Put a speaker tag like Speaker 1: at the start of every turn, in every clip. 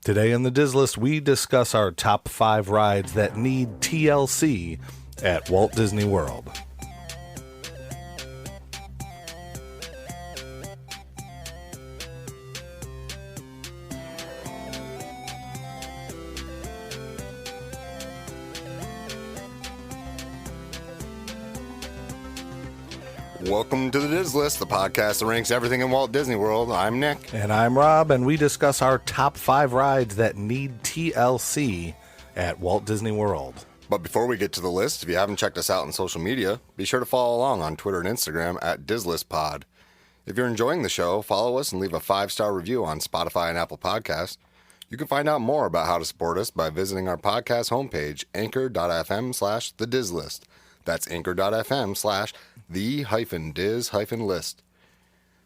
Speaker 1: Today in the Diz List, we discuss our top 5 rides that need TLC at Walt Disney World.
Speaker 2: Welcome to the Diz List, the podcast that ranks everything in Walt Disney World. I'm Nick.
Speaker 1: And I'm Rob, and we discuss our top 5 rides that need TLC at Walt Disney World.
Speaker 2: But before we get to the list, if you haven't checked us out on social media, be sure to follow along on Twitter and Instagram at DizListPod. If you're enjoying the show, follow us and leave a 5-star review on Spotify and Apple Podcasts. You can find out more about how to support us by visiting our podcast homepage, anchor.fm/thedizlist. That's anchor.fm/the-diz-list.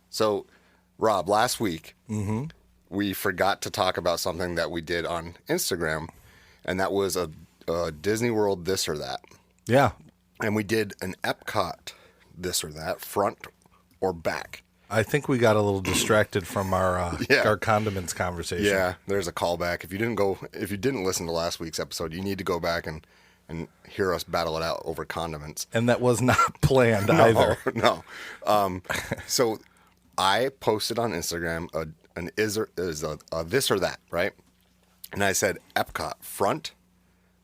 Speaker 2: So, Rob, last week, we forgot to talk about something that we did on Instagram, and that was a Disney World this or that.
Speaker 1: Yeah.
Speaker 2: And we did an EPCOT this or that, front or back.
Speaker 1: I think we got a little distracted from our condiments conversation.
Speaker 2: Yeah, there's a callback. If you didn't listen to last week's episode, you need to go back and hear us battle it out over condiments.
Speaker 1: And that was not planned either.
Speaker 2: No. So I posted on Instagram a this or that, right? And I said EPCOT front,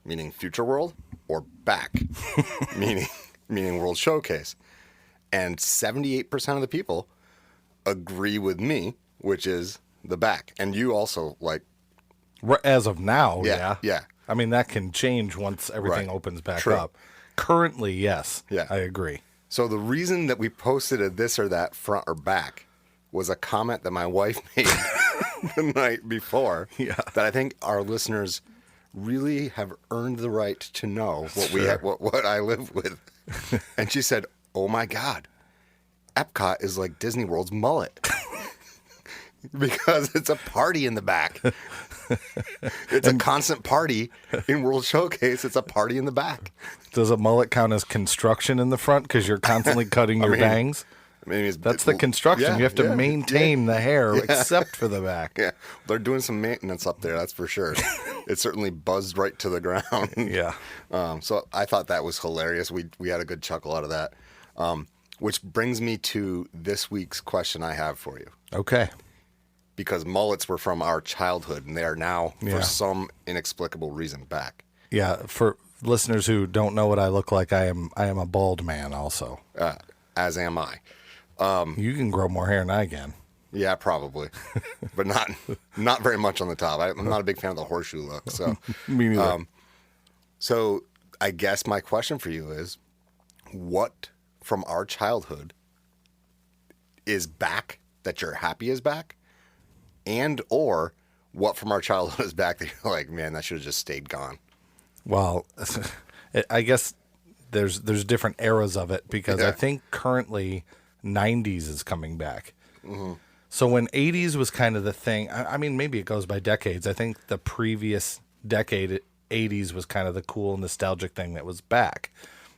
Speaker 2: meaning Future World, or back, meaning World Showcase. And 78% of the people agree with me, which is the back. And you also like...
Speaker 1: As of now, yeah.
Speaker 2: Yeah.
Speaker 1: I mean, that can change once everything opens back
Speaker 2: True.
Speaker 1: up. Currently, yes.
Speaker 2: Yeah.
Speaker 1: I agree.
Speaker 2: So the reason that we posted a this or that front or back was a comment that my wife made the night before that I think our listeners really have earned the right to know what I live with. And she said, "Oh my God, EPCOT is like Disney World's mullet." Because it's a party in the back. It's a constant party in World Showcase. It's a party in the back.
Speaker 1: Does a mullet count as construction in the front because you're constantly cutting your bangs?
Speaker 2: I mean,
Speaker 1: That's the construction. You have to maintain the hair except for the back.
Speaker 2: Yeah, they're doing some maintenance up there, that's for sure. It certainly buzzed right to the ground.
Speaker 1: Yeah.
Speaker 2: So I thought that was hilarious. We had a good chuckle out of that. Which brings me to this week's question I have for you.
Speaker 1: Okay.
Speaker 2: Because mullets were from our childhood, and they are now, for some inexplicable reason, back.
Speaker 1: Yeah, for listeners who don't know what I look like, I am a bald man also.
Speaker 2: As am I.
Speaker 1: You can grow more hair than I can.
Speaker 2: Yeah, probably. But not very much on the top. I'm not a big fan of the horseshoe look. So.
Speaker 1: Me neither.
Speaker 2: So I guess my question for you is, what from our childhood is back that you're happy is back? And or what from our childhood is back that you're like, man, that should have just stayed gone?
Speaker 1: Well, I guess there's different eras of it because I think currently 90s is coming back. Mm-hmm. So when 80s was kind of the thing, I mean, maybe it goes by decades. I think the previous decade, 80s was kind of the cool nostalgic thing that was back.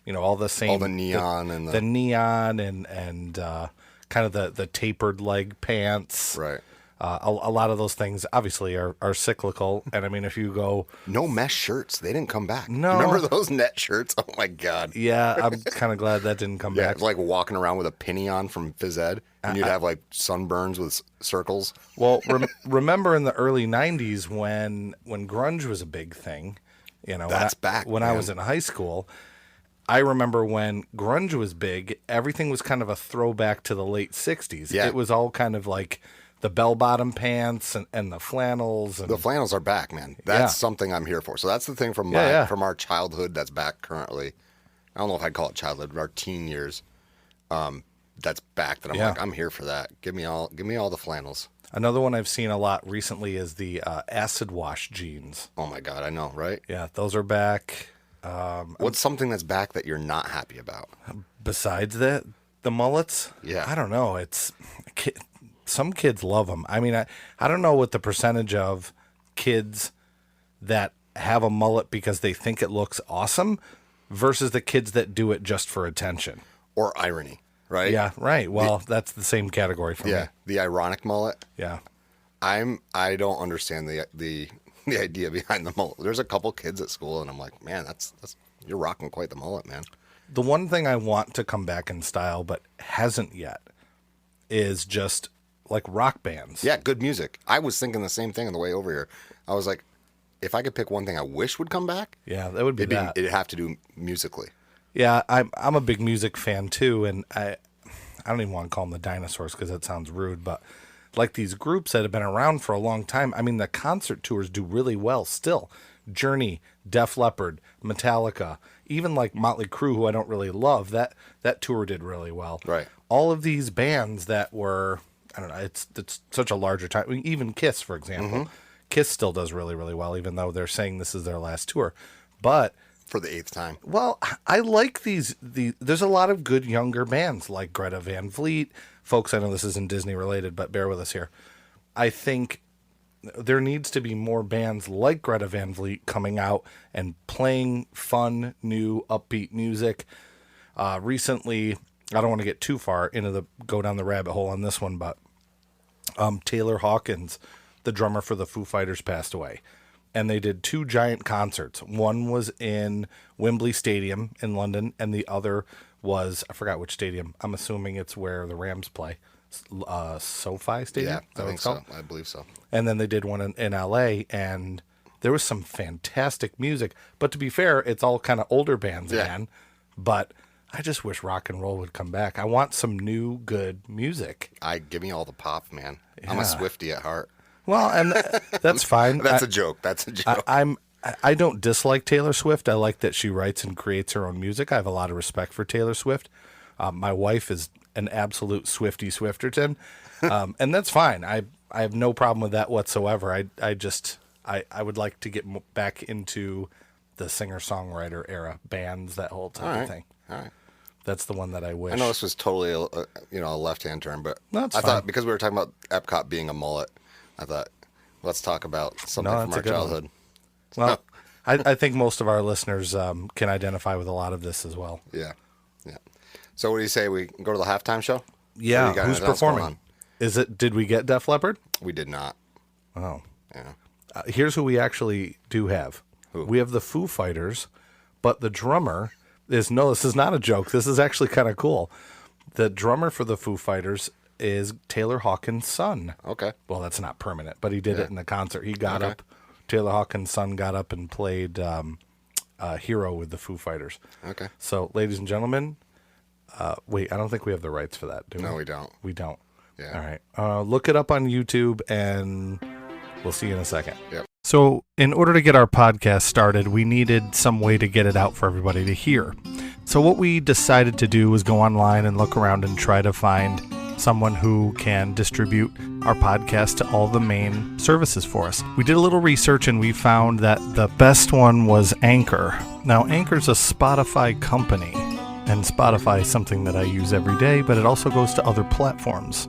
Speaker 1: You know, all the same.
Speaker 2: All the neon and
Speaker 1: the neon and kind of the tapered leg pants.
Speaker 2: Right.
Speaker 1: A lot of those things obviously are cyclical. And I mean, if you go...
Speaker 2: No mesh shirts. They didn't come back.
Speaker 1: No.
Speaker 2: Remember those net shirts? Oh, my God.
Speaker 1: Yeah, I'm kind of glad that didn't come back.
Speaker 2: It's like walking around with a penny on from phys ed, and you'd have like sunburns with circles.
Speaker 1: Well, remember in the early 90s when grunge was a big thing, you know,
Speaker 2: That's back,
Speaker 1: when
Speaker 2: man.
Speaker 1: I was in high school. I remember when grunge was big, everything was kind of a throwback to the late 60s.
Speaker 2: Yeah.
Speaker 1: It was all kind of like the bell-bottom pants and the flannels. And,
Speaker 2: the flannels are back, man. That's something I'm here for. So that's the thing from our childhood that's back currently. I don't know if I'd call it childhood, our teen years. That's back. That I'm like, I'm here for that. Give me all the flannels.
Speaker 1: Another one I've seen a lot recently is the acid wash jeans.
Speaker 2: Oh my God, I know, right?
Speaker 1: Yeah, those are back.
Speaker 2: What's something that's back that you're not happy about?
Speaker 1: Besides the mullets?
Speaker 2: Yeah.
Speaker 1: I don't know. Some kids love them. I mean, I don't know what the percentage of kids that have a mullet because they think it looks awesome versus the kids that do it just for attention.
Speaker 2: Or irony, right?
Speaker 1: Yeah, right. Well, that's the same category for me.
Speaker 2: Yeah, the ironic mullet.
Speaker 1: Yeah.
Speaker 2: I don't understand the idea behind the mullet. There's a couple kids at school, and I'm like, man, that's you're rocking quite the mullet, man.
Speaker 1: The one thing I want to come back in style, but hasn't yet, is just like rock bands.
Speaker 2: Yeah, good music. I was thinking the same thing on the way over here. I was like, if I could pick one thing I wish would come back,
Speaker 1: Yeah, that would be that.
Speaker 2: it'd have to do musically.
Speaker 1: Yeah, I'm a big music fan too, and I don't even want to call them the dinosaurs because that sounds rude, but like these groups that have been around for a long time, I mean, the concert tours do really well still. Journey, Def Leppard, Metallica, even like Motley Crue, who I don't really love, that tour did really well.
Speaker 2: Right.
Speaker 1: All of these bands that were, I don't know, it's such a larger time. I mean, even Kiss, for example. Kiss still does really, really well, even though they're saying this is their last tour. But
Speaker 2: For the 8th time.
Speaker 1: well, I like these. There's a lot of good younger bands like Greta Van Fleet. Folks, I know this isn't Disney related, but bear with us here. I think there needs to be more bands like Greta Van Fleet coming out and playing fun, new, upbeat music. Recently, I don't want to get too far go down the rabbit hole on this one, but Taylor Hawkins, the drummer for the Foo Fighters, passed away. And they did 2 giant concerts. One was in Wembley Stadium in London, and the other was, I forgot which stadium. I'm assuming it's where the Rams play. SoFi Stadium?
Speaker 2: Yeah,
Speaker 1: Is that
Speaker 2: I
Speaker 1: what
Speaker 2: think
Speaker 1: it's
Speaker 2: so.
Speaker 1: called?
Speaker 2: I believe so.
Speaker 1: And then they did one in LA, and there was some fantastic music. But to be fair, it's all kind of older bands again. But I just wish rock and roll would come back. I want some new, good music.
Speaker 2: Give me all the pop, man. I'm
Speaker 1: Yeah.
Speaker 2: a Swiftie at heart.
Speaker 1: Well, and that's fine.
Speaker 2: That's a joke. That's a joke.
Speaker 1: I don't dislike Taylor Swift. I like that she writes and creates her own music. I have a lot of respect for Taylor Swift. My wife is an absolute Swiftie Swifterton, and that's fine. I have no problem with that whatsoever. I would like to get back into the singer-songwriter era, bands, that whole type of thing.
Speaker 2: All right.
Speaker 1: That's the one that I wish.
Speaker 2: I know this was totally a left-hand turn, but
Speaker 1: That's
Speaker 2: I
Speaker 1: fine.
Speaker 2: thought because we were talking about Epcot being a mullet, I thought let's talk about something
Speaker 1: No,
Speaker 2: from
Speaker 1: that's
Speaker 2: our
Speaker 1: a good one.
Speaker 2: childhood.
Speaker 1: Well, I think most of our listeners can identify with a lot of this as well.
Speaker 2: Yeah. So what do you say we go to the halftime show?
Speaker 1: Yeah,
Speaker 2: Or you got
Speaker 1: who's
Speaker 2: anything else going
Speaker 1: performing? Did we get Def Leppard?
Speaker 2: on? We did not.
Speaker 1: Oh.
Speaker 2: Yeah.
Speaker 1: Here's who we actually do have.
Speaker 2: Who?
Speaker 1: We have the Foo Fighters, but the drummer this is not a joke. This is actually kind of cool. The drummer for the Foo Fighters is Taylor Hawkins' son.
Speaker 2: Okay.
Speaker 1: Well, that's not permanent, but he did it in the concert. He got
Speaker 2: Okay.
Speaker 1: up. Taylor Hawkins' son got up and played Hero with the Foo Fighters.
Speaker 2: Okay.
Speaker 1: So, ladies and gentlemen, wait, I don't think we have the rights for that, do we?
Speaker 2: No, we don't.
Speaker 1: We don't.
Speaker 2: Yeah.
Speaker 1: All right. Look it up on YouTube, and we'll see you in a second.
Speaker 2: Yep.
Speaker 1: So, in order to get our podcast started, we needed some way to get it out for everybody to hear. So, what we decided to do was go online and look around and try to find someone who can distribute our podcast to all the main services for us. We did a little research and we found that the best one was Anchor. Now, Anchor's a Spotify company, and Spotify is something that I use every day, but it also goes to other platforms.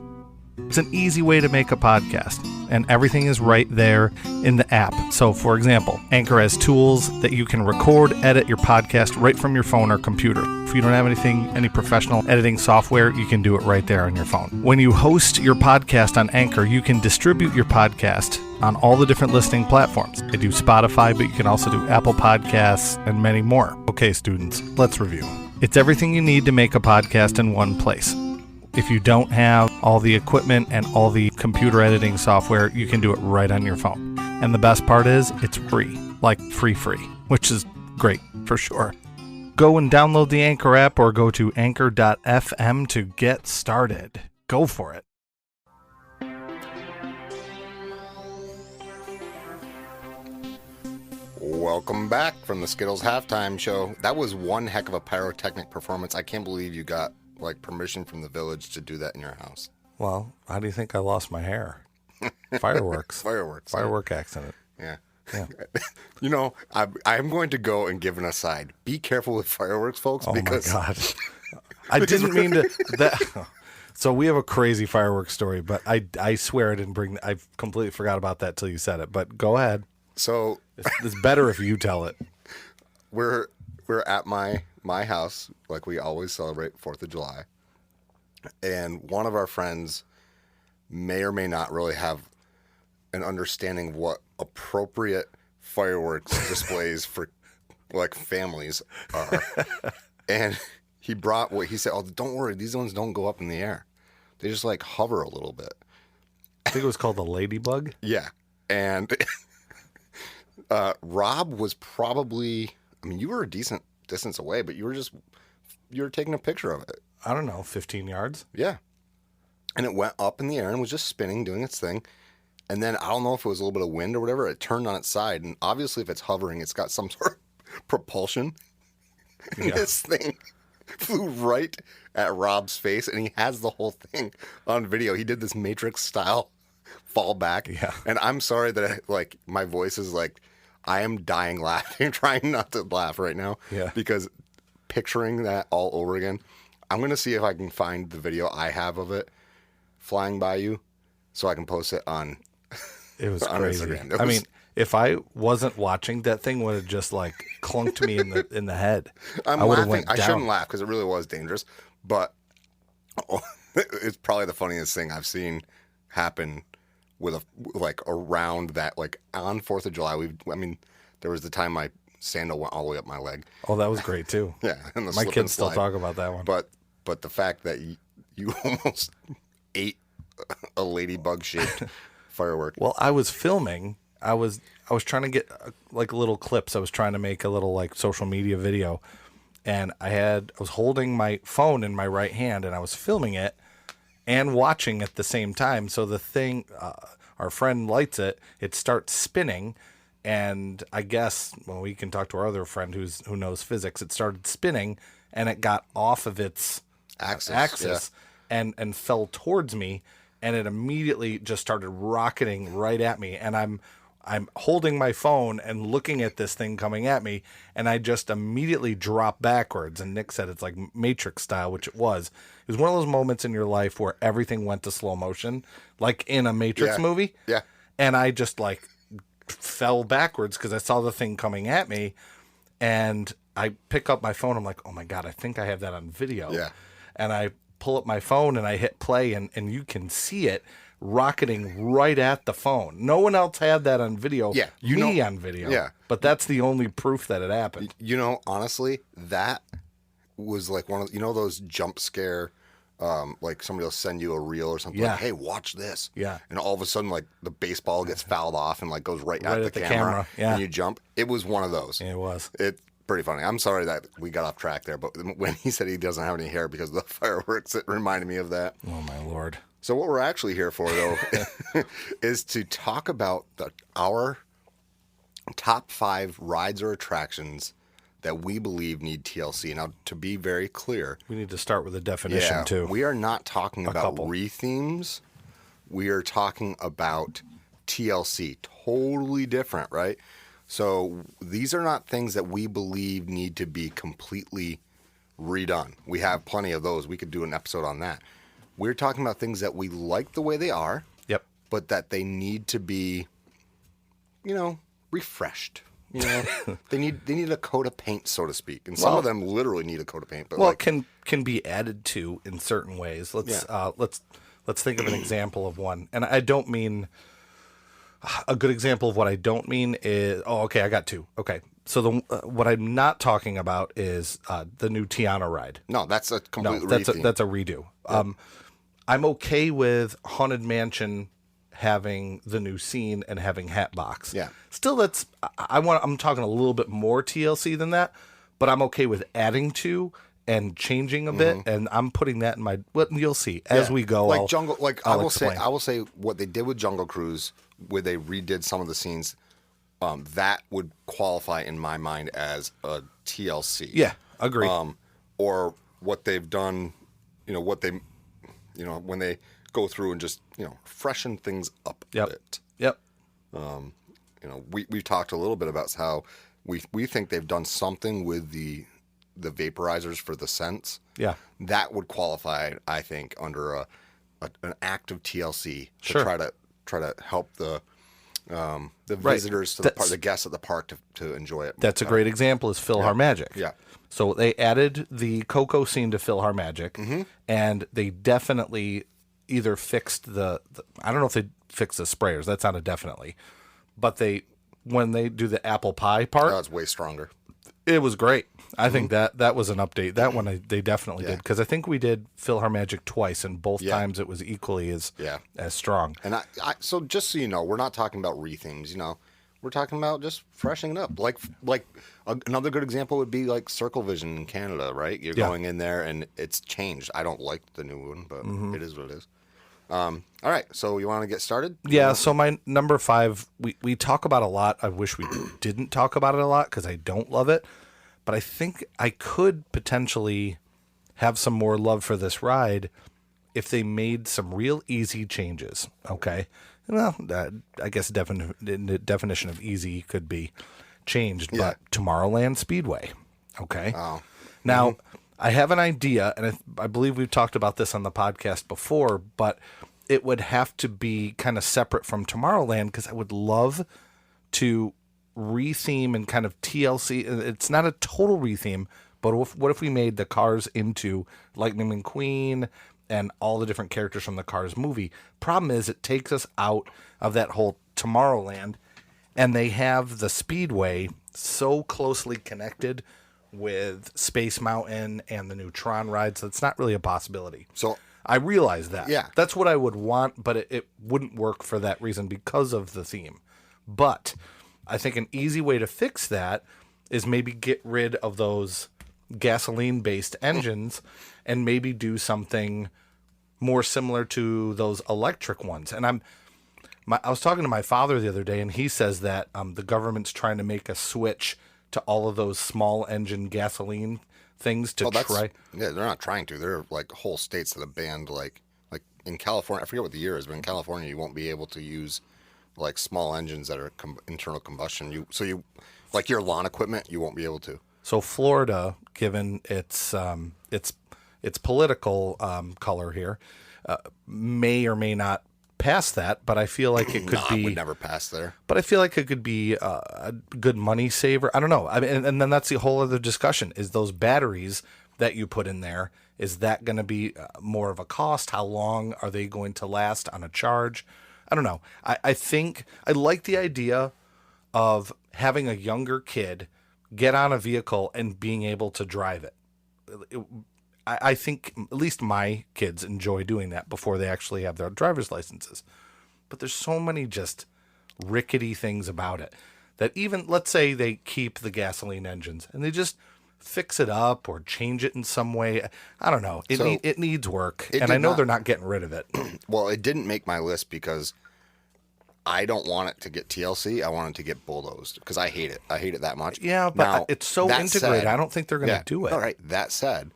Speaker 1: It's an easy way to make a podcast, and everything is right there in the app. So, for example, Anchor has tools that you can record, edit your podcast right from your phone or computer. If you don't have any professional editing software, you can do it right there on your phone. When you host your podcast on Anchor, you can distribute your podcast on all the different listening platforms. They do Spotify, but you can also do Apple Podcasts and many more. Okay, students, let's review. It's everything you need to make a podcast in one place. If you don't have all the equipment and all the computer editing software, you can do it right on your phone. And the best part is it's free, like free, which is great for sure. Go and download the Anchor app or go to anchor.fm to get started. Go for it.
Speaker 2: Welcome back from the Skittles halftime show. That was one heck of a pyrotechnic performance. I can't believe you got permission from the village to do that in your house.
Speaker 1: Well, how do you think I lost my hair? Fireworks. Firework accident.
Speaker 2: Yeah.
Speaker 1: Yeah.
Speaker 2: You know, I'm going to go and give an aside. Be careful with fireworks, folks.
Speaker 1: Oh
Speaker 2: because
Speaker 1: my God. I didn't mean to. So we have a crazy fireworks story, but I swear I didn't bring. I completely forgot about that till you said it. But go ahead.
Speaker 2: So
Speaker 1: It's better if you tell it.
Speaker 2: we're at my house, like we always celebrate 4th of July. And one of our friends may or may not really have and understanding what appropriate fireworks displays for like families are. And he brought what he said, oh, don't worry, these ones don't go up in the air. They just like hover a little bit.
Speaker 1: I think it was called the ladybug.
Speaker 2: Yeah. And Rob was probably, I mean, you were a decent distance away, but you were taking a picture of it.
Speaker 1: I don't know, 15 yards.
Speaker 2: Yeah. And it went up in the air and was just spinning, doing its thing. And then I don't know if it was a little bit of wind or whatever. It turned on its side. And obviously, if it's hovering, it's got some sort of propulsion. And this thing flew right at Rob's face. And he has the whole thing on video. He did this Matrix style fall back.
Speaker 1: Yeah.
Speaker 2: And I'm sorry that my voice is like, I am dying laughing, trying not to laugh right now.
Speaker 1: Yeah.
Speaker 2: Because picturing that all over again, I'm going to see if I can find the video I have of it flying by you so I can post it on
Speaker 1: It was
Speaker 2: on
Speaker 1: crazy.
Speaker 2: Instagram.
Speaker 1: I mean, if I wasn't watching, that thing would have just like clunked me in the head.
Speaker 2: I'm
Speaker 1: I would have
Speaker 2: laughing.
Speaker 1: went
Speaker 2: I
Speaker 1: down.
Speaker 2: shouldn't laugh because it really was dangerous, but it's probably the funniest thing I've seen happen with around that, like on 4th of July. There was the time my sandal went all the way up my leg.
Speaker 1: Oh, that was great too.
Speaker 2: Yeah, and the
Speaker 1: My
Speaker 2: slip
Speaker 1: kids
Speaker 2: and
Speaker 1: still
Speaker 2: slide.
Speaker 1: talk about that one.
Speaker 2: But the fact that you almost ate a ladybug shaped firework.
Speaker 1: Well, I was filming. I was trying to get like little clips. I was trying to make a little like social media video, and I was holding my phone in my right hand, and I was filming it and watching at the same time. So the thing, our friend lights it. It starts spinning, and I guess we can talk to our other friend who knows physics. It started spinning, and it got off of its axis and fell towards me. And it immediately just started rocketing right at me. And I'm holding my phone and looking at this thing coming at me. And I just immediately dropped backwards. And Nick said it's like Matrix style, which it was. It was one of those moments in your life where everything went to slow motion, like in a Matrix movie.
Speaker 2: Yeah.
Speaker 1: And I just like fell backwards because I saw the thing coming at me. And I pick up my phone. I'm like, oh my God, I think I have that on video.
Speaker 2: Yeah.
Speaker 1: And I pull up my phone and I hit play and you can see it rocketing right at the phone. No one else had that on video.
Speaker 2: Yeah,
Speaker 1: on video.
Speaker 2: Yeah.
Speaker 1: But that's the only proof that it happened.
Speaker 2: Honestly, that was like one of those jump scare, like somebody will send you a reel or something.
Speaker 1: Yeah.
Speaker 2: Like, hey, watch this.
Speaker 1: Yeah.
Speaker 2: And all of a sudden, like the baseball gets fouled off and like goes right at the camera.
Speaker 1: Yeah.
Speaker 2: And you jump. It was one of those.
Speaker 1: It was.
Speaker 2: It's pretty funny. I'm sorry that we got off track there, but when he said he doesn't have any hair because of the fireworks, it reminded me of that.
Speaker 1: Oh my Lord.
Speaker 2: So what we're actually here for, though, is to talk about our top 5 rides or attractions that we believe need TLC. Now, to be very clear,
Speaker 1: We need to start with a definition too.
Speaker 2: we are not talking about
Speaker 1: couple.
Speaker 2: re-themes. We are talking about TLC. Totally different, right? So these are not things that we believe need to be completely redone. We have plenty of those. We could do an episode on that. We're talking about things that we like the way they are,
Speaker 1: Yep.
Speaker 2: but that they need to be, refreshed. They need a coat of paint, so to speak. And some of them literally need a coat of paint. But
Speaker 1: Well, it can be added to in certain ways. Let's think of an example of one. And I don't mean a good example of what I don't mean is I got 2. Okay. So what I'm not talking about is the new Tiana ride.
Speaker 2: no, that's a complete
Speaker 1: That's a redo. Yep. I'm okay with Haunted Mansion having the new scene and having Hatbox.
Speaker 2: Yeah.
Speaker 1: Still, I'm talking a little bit more TLC than that, but I'm okay with adding to and changing a bit, and I'm putting that in my. Well, you'll see as we go.
Speaker 2: Like Jungle,
Speaker 1: I
Speaker 2: I will say what they did with Jungle Cruise, where they redid some of the scenes, that would qualify in my mind as a TLC.
Speaker 1: Yeah, agree.
Speaker 2: Or what they've done, when they go through and just freshen things up a bit.
Speaker 1: Yep.
Speaker 2: We've talked a little bit about how we think they've done something with the vaporizers for the scents.
Speaker 1: Yeah.
Speaker 2: That would qualify, I think, under an act of TLC to
Speaker 1: Sure.
Speaker 2: try to help the visitors to the guests at the park to enjoy it.
Speaker 1: That's a great example is PhilharMagic.
Speaker 2: Yeah.
Speaker 1: So they added the Coco scene to PhilharMagic, and they definitely either fixed the I don't know if they fix the sprayers. That's not a definitely. But when they do the apple pie part,
Speaker 2: Oh, it's way stronger.
Speaker 1: it was great. I think that was an update. That one they definitely did, because I think we did PhilharMagic twice, and both times it was equally as strong.
Speaker 2: And so just so you know, we're not talking about rethemes. You know, we're talking about just freshening it up. Another good example would be like Circle Vision in Canada, right? You're going in there and it's changed. I don't like the new one, but it is what it is. All right, so you want to get started?
Speaker 1: Yeah, so my number 5, we talk about a lot. I wish we didn't talk about it a lot because I don't love it. But I think I could potentially have some more love for this ride if they made some real easy changes, okay? Well, I guess the definition of easy could be changed, but Tomorrowland Speedway, okay?
Speaker 2: Oh.
Speaker 1: Now, I have an idea, and I believe we've talked about this on the podcast before, but it would have to be kind of separate from Tomorrowland, because I would love to retheme and kind of TLC. It's not a total retheme, but what if we made the cars into Lightning McQueen and all the different characters from the Cars movie? Problem is, it takes us out of that whole Tomorrowland, and they have the Speedway so closely connected with Space Mountain and the new Tron rides, that's not really a possibility.
Speaker 2: So
Speaker 1: I realize that.
Speaker 2: Yeah.
Speaker 1: That's what I would want, but it wouldn't work for that reason because of the theme. But I think an easy way to fix that is maybe get rid of those gasoline-based engines and maybe do something more similar to those electric ones. And I was talking to my father the other day, and he says that the government's trying to make a switch to all of those small engine gasoline things to try.
Speaker 2: Yeah, they're not trying to. There are like whole states that have banned like in California. I forget what the year is, but in California you won't be able to use like small engines that are internal combustion. You like your lawn equipment, you won't be able to.
Speaker 1: So Florida, given its political color here, may or may not pass that, but I feel like it could be.
Speaker 2: Would never pass there.
Speaker 1: But I feel like it could be a good money saver. I don't know. I mean, and then that's the whole other discussion: is those batteries that you put in there, is that going to be more of a cost? How long are they going to last on a charge? I don't know. I think I like the idea of having a younger kid get on a vehicle and being able to drive it. I think at least my kids enjoy doing that before they actually have their driver's licenses. But there's so many just rickety things about it that even, let's say they keep the gasoline engines and they just fix it up or change it in some way. I don't know. It needs work. And I know they're not getting rid of it.
Speaker 2: Well, it didn't make my list because I don't want it to get TLC. I want it to get bulldozed because I hate it. I hate it that much.
Speaker 1: Yeah, but now, it's so integrated. I don't think they're going to do it.
Speaker 2: All right. That said,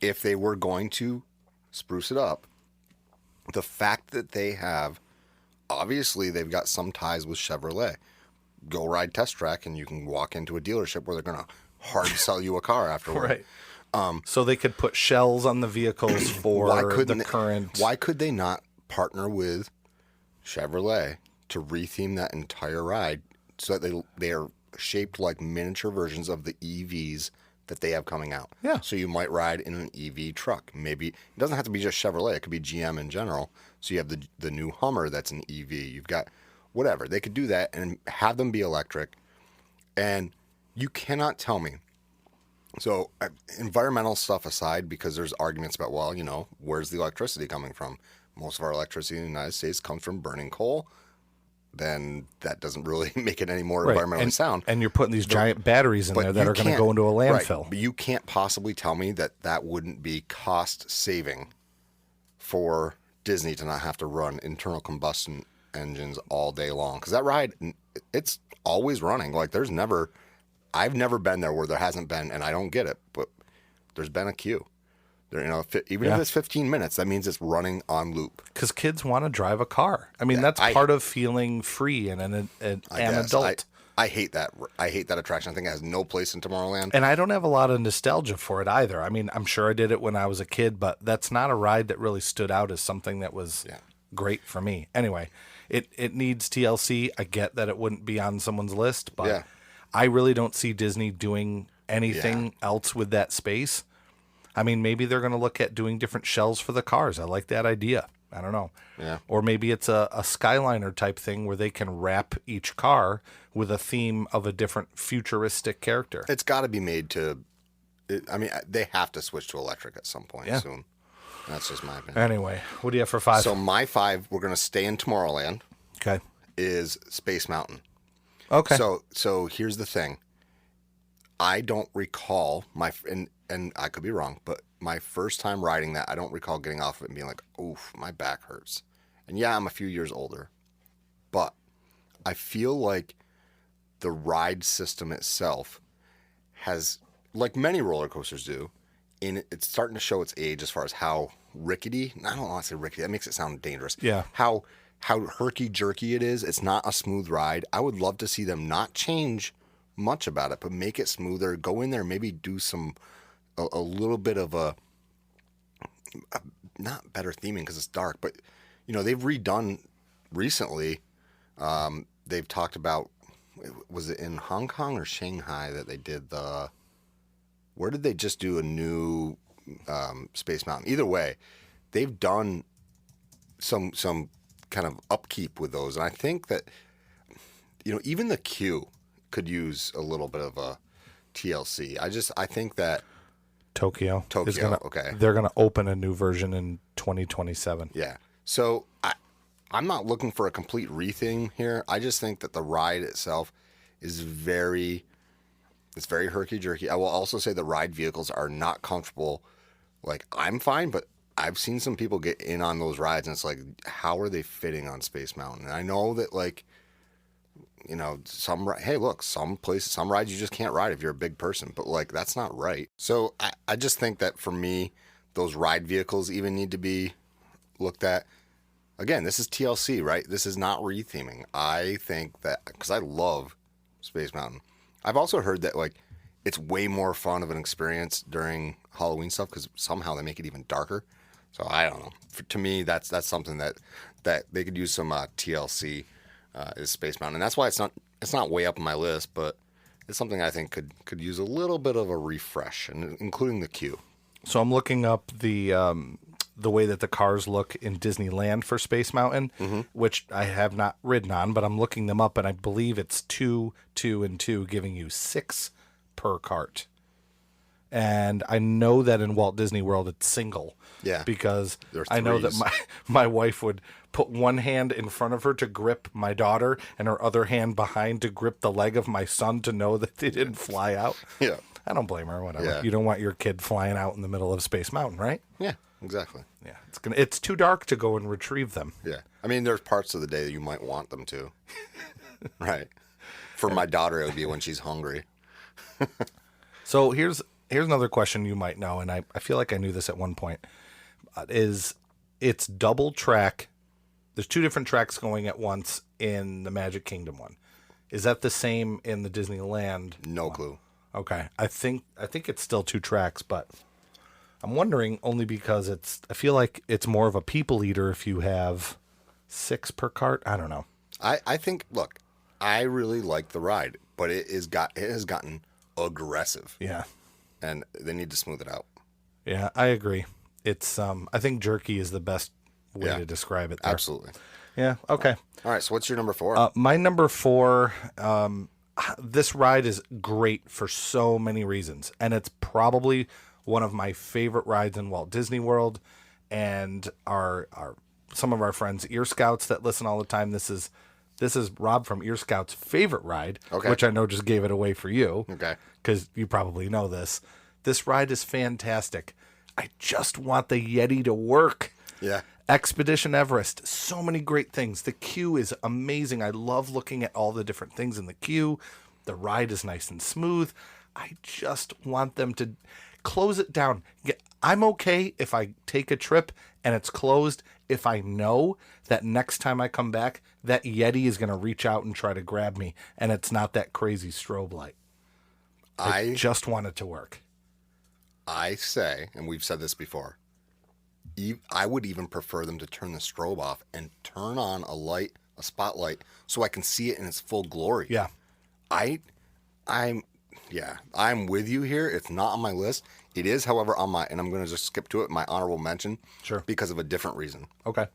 Speaker 2: if they were going to spruce it up, the fact that they have, obviously they've got some ties with Chevrolet. Go ride Test Track and you can walk into a dealership where they're going to hard sell you a car afterward.
Speaker 1: Right. So they could put shells on the vehicles for the current.
Speaker 2: Why could they not partner with Chevrolet to retheme that entire ride so that they are shaped like miniature versions of the EVs that they have coming out?
Speaker 1: Yeah.
Speaker 2: So you might ride in an EV truck. Maybe it doesn't have to be just Chevrolet. It could be GM in general. So you have the new Hummer that's an EV. You've got whatever. They could do that and have them be electric. And you cannot tell me. So environmental stuff aside, because there's arguments about, well, you know, where's the electricity coming from? Most of our electricity in the United States comes from burning coal. Then that doesn't really make it any more environmentally sound.
Speaker 1: And you're putting these giant batteries in there that are going to go into a landfill.
Speaker 2: Right, but you can't possibly tell me that wouldn't be cost saving for Disney to not have to run internal combustion engines all day long. Because that ride, it's always running. Like I've never been there where there hasn't been, and I don't get it, but there's been a queue. There, you know, even if it's 15 minutes, that means it's running on loop.
Speaker 1: Because kids want to drive a car. I mean, that's part of feeling free and an adult.
Speaker 2: I hate that. I hate that attraction. I think it has no place in Tomorrowland.
Speaker 1: And I don't have a lot of nostalgia for it either. I mean, I'm sure I did it when I was a kid, but that's not a ride that really stood out as something that was great for me. Anyway, it needs TLC. I get that it wouldn't be on someone's list, but I really don't see Disney doing anything else with that space. I mean, maybe they're going to look at doing different shells for the cars. I like that idea. I don't know.
Speaker 2: Yeah.
Speaker 1: Or maybe it's a Skyliner type thing where they can wrap each car with a theme of a different futuristic character.
Speaker 2: It's got to be made to. I mean, they have to switch to electric at some point soon. That's just my opinion.
Speaker 1: Anyway, what do you have for 5?
Speaker 2: So my 5, we're going to stay in Tomorrowland.
Speaker 1: Okay.
Speaker 2: Is Space Mountain.
Speaker 1: Okay.
Speaker 2: So here's the thing. I don't recall and I could be wrong, but my first time riding that, I don't recall getting off of it and being like, oof, my back hurts. And yeah, I'm a few years older, but I feel like the ride system itself has, like many roller coasters do, it's starting to show its age as far as how rickety. I don't want to say rickety. That makes it sound dangerous.
Speaker 1: Yeah.
Speaker 2: How herky-jerky it is. It's not a smooth ride. I would love to see them not change much about it, but make it smoother. Go in there, maybe do a little bit of a not better theming because it's dark, but they've redone recently. They've talked about, was it in Hong Kong or Shanghai that they did where did they just do a new Space Mountain? Either way, they've done some kind of upkeep with those, and I think that even the queue could use a little bit of a TLC. I think that
Speaker 1: Tokyo is gonna,
Speaker 2: okay.
Speaker 1: They're going to open a new version in 2027.
Speaker 2: Yeah. So I'm not looking for a complete retheme here. I just think that the ride itself is very herky-jerky. I will also say the ride vehicles are not comfortable. Like, I'm fine, but I've seen some people get in on those rides, and it's like, how are they fitting on Space Mountain? And I know that, like, some places, some rides you just can't ride if you're a big person, but like, that's not right. So I just think that for me, those ride vehicles even need to be looked at. Again, this is TLC, right? This is not retheming. I think that, because I love Space Mountain. I've also heard that, like, it's way more fun of an experience during Halloween stuff because somehow they make it even darker. So I don't know. To me, that's something that they could use some TLC. Is Space Mountain, and that's why it's not way up on my list, but it's something I think could use a little bit of a refresh, and including the queue.
Speaker 1: So I'm looking up the way that the cars look in Disneyland for Space Mountain, which I have not ridden on, but I'm looking them up, and I believe it's 2, 2, and 2, giving you 6 per cart. And I know that in Walt Disney World it's single.
Speaker 2: Yeah.
Speaker 1: Because I know that my wife would put one hand in front of her to grip my daughter and her other hand behind to grip the leg of my son to know that they didn't fly out.
Speaker 2: Yeah.
Speaker 1: I don't blame her, whatever.
Speaker 2: Yeah.
Speaker 1: You don't want your kid flying out in the middle of Space Mountain, right?
Speaker 2: Yeah, exactly.
Speaker 1: Yeah. It's too dark to go and retrieve them.
Speaker 2: Yeah. I mean, there's parts of the day that you might want them to. Right. For my daughter, it would be when she's hungry.
Speaker 1: So here's another question you might know, and I feel like I knew this at one point. It's double track. There's 2 different tracks going at once in the Magic Kingdom one. Is that the same in the Disneyland?
Speaker 2: No clue.
Speaker 1: Okay. I think it's still 2 tracks, but I'm wondering only because I feel like it's more of a people eater if you have 6 per cart. I don't know.
Speaker 2: I think, look, I really like the ride, but it has gotten aggressive.
Speaker 1: Yeah.
Speaker 2: And they need to smooth it out.
Speaker 1: Yeah, I agree. It's I think jerky is the best way to describe it there.
Speaker 2: Absolutely.
Speaker 1: Yeah, okay.
Speaker 2: All right, so what's your number 4?
Speaker 1: My number 4, this ride is great for so many reasons, and it's probably one of my favorite rides in Walt Disney World, and some of our friends Ear Scouts that listen all the time. This is Rob from Ear Scouts' favorite ride, which I know just gave it away for you.
Speaker 2: Okay.
Speaker 1: Because you probably know this. This ride is fantastic. I just want the Yeti to work.
Speaker 2: Yeah.
Speaker 1: Expedition Everest, so many great things. The queue is amazing. I love looking at all the different things in the queue. The ride is nice and smooth. I just want them to close it down. I'm okay if I take a trip and it's closed if I know that next time I come back, that Yeti is going to reach out and try to grab me, and it's not that crazy strobe light. I just want it to work.
Speaker 2: I say, and we've said this before, I would even prefer them to turn the strobe off and turn on a spotlight, so I can see it in its full glory.
Speaker 1: Yeah.
Speaker 2: I'm with you here. It's not on my list. It is, however, on my, and I'm going to just skip to it, my honorable mention.
Speaker 1: Sure.
Speaker 2: Because of a different reason.
Speaker 1: Okay.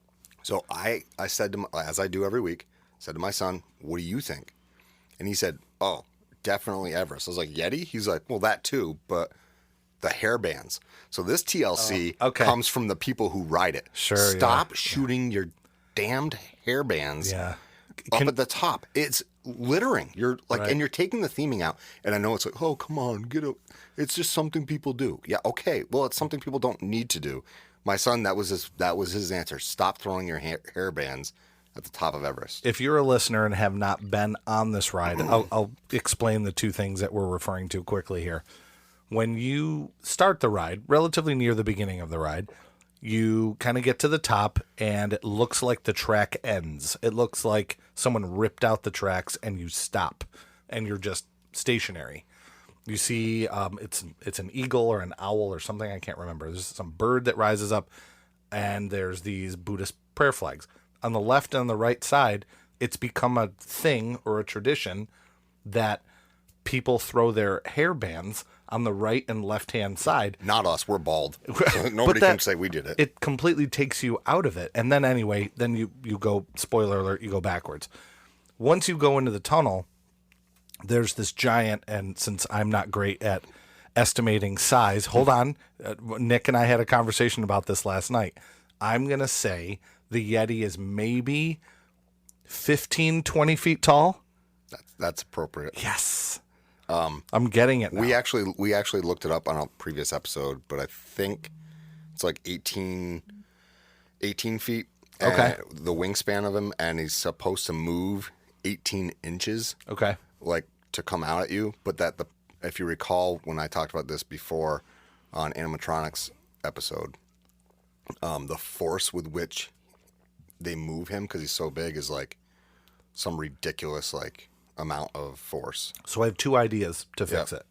Speaker 2: So I said to my, as I do every week, said to my son, what do you think? And he said, oh, definitely Everest. I was like, Yeti? He's like, well, that too, but the hairbands. So this TLC comes from the people who ride it.
Speaker 1: Sure.
Speaker 2: Stop shooting your damned hairbands up at the top. It's littering. You're like, and you're taking the theming out. And I know it's like, oh, come on, get it. It's just something people do. Yeah, okay. Well, it's something people don't need to do. My son, that was his answer. Stop throwing your hairbands at the top of Everest.
Speaker 1: If you're a listener and have not been on this ride, I'll explain the two things that we're referring to quickly here. When you start the ride, relatively near the beginning of the ride, you kind of get to the top and it looks like the track ends. It looks like someone ripped out the tracks and you stop and you're just stationary. You see it's an eagle or an owl or something, I can't remember. There's some bird that rises up and there's these Buddhist prayer flags. On the left and on the right side, it's become a thing or a tradition that people throw their hairbands on the right and left-hand side.
Speaker 2: Not us. We're bald. Nobody can say we did it.
Speaker 1: It completely takes you out of it. And then anyway, then you go, spoiler alert, you go backwards. Once you go into the tunnel, there's this giant, and since I'm not great at estimating size, hold on. Nick and I had a conversation about this last night. I'm going to say the Yeti is maybe 15, 20 feet tall.
Speaker 2: That's appropriate.
Speaker 1: Yes. I'm getting it now.
Speaker 2: We actually looked it up on a previous episode, but I think it's like 18 feet.
Speaker 1: Okay.
Speaker 2: The wingspan of him, and he's supposed to move 18 inches.
Speaker 1: Okay.
Speaker 2: Like to come out at you, but if you recall when I talked about this before on animatronics episode, the force with which they move him because he's so big is like some ridiculous like amount of force.
Speaker 1: So I have two ideas to fix it,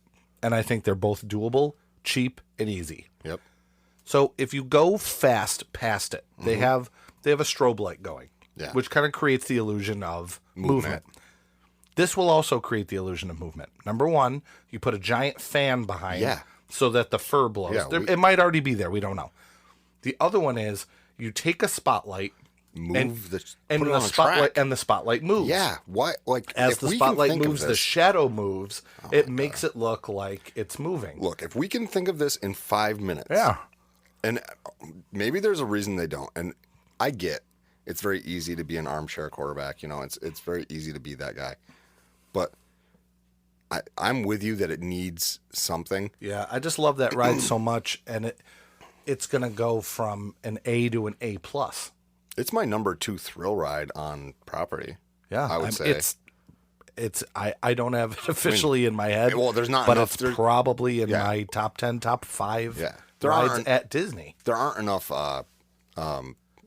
Speaker 1: and I think they're both doable, cheap, and easy.
Speaker 2: Yep.
Speaker 1: So if you go fast past it, they have a strobe light going, which kind of creates the illusion of movement. This will also create the illusion of movement. Number one, you put a giant fan behind so that the fur blows.
Speaker 2: Yeah,
Speaker 1: it might already be there. We don't know. The other one is you take a spotlight,
Speaker 2: the
Speaker 1: spotlight moves.
Speaker 2: Yeah. Why? Like
Speaker 1: as
Speaker 2: if
Speaker 1: the
Speaker 2: we
Speaker 1: spotlight
Speaker 2: can think
Speaker 1: moves,
Speaker 2: of
Speaker 1: the
Speaker 2: this,
Speaker 1: shadow moves. It makes it look like it's moving.
Speaker 2: Look, if we can think of this in 5 minutes.
Speaker 1: Yeah.
Speaker 2: And maybe there's a reason they don't. And I get it's very easy to be an armchair quarterback. You know, it's very easy to be that guy. But I'm with you that it needs something.
Speaker 1: Yeah, I just love that ride so much, and it's going to go from an A to an A+.
Speaker 2: It's my number 2 thrill ride on property.
Speaker 1: Yeah,
Speaker 2: I would say
Speaker 1: it's. I don't have it officially in my head.
Speaker 2: Well, there's not
Speaker 1: but
Speaker 2: enough.
Speaker 1: It's probably in my top 10, top 5 rides at Disney.
Speaker 2: There aren't enough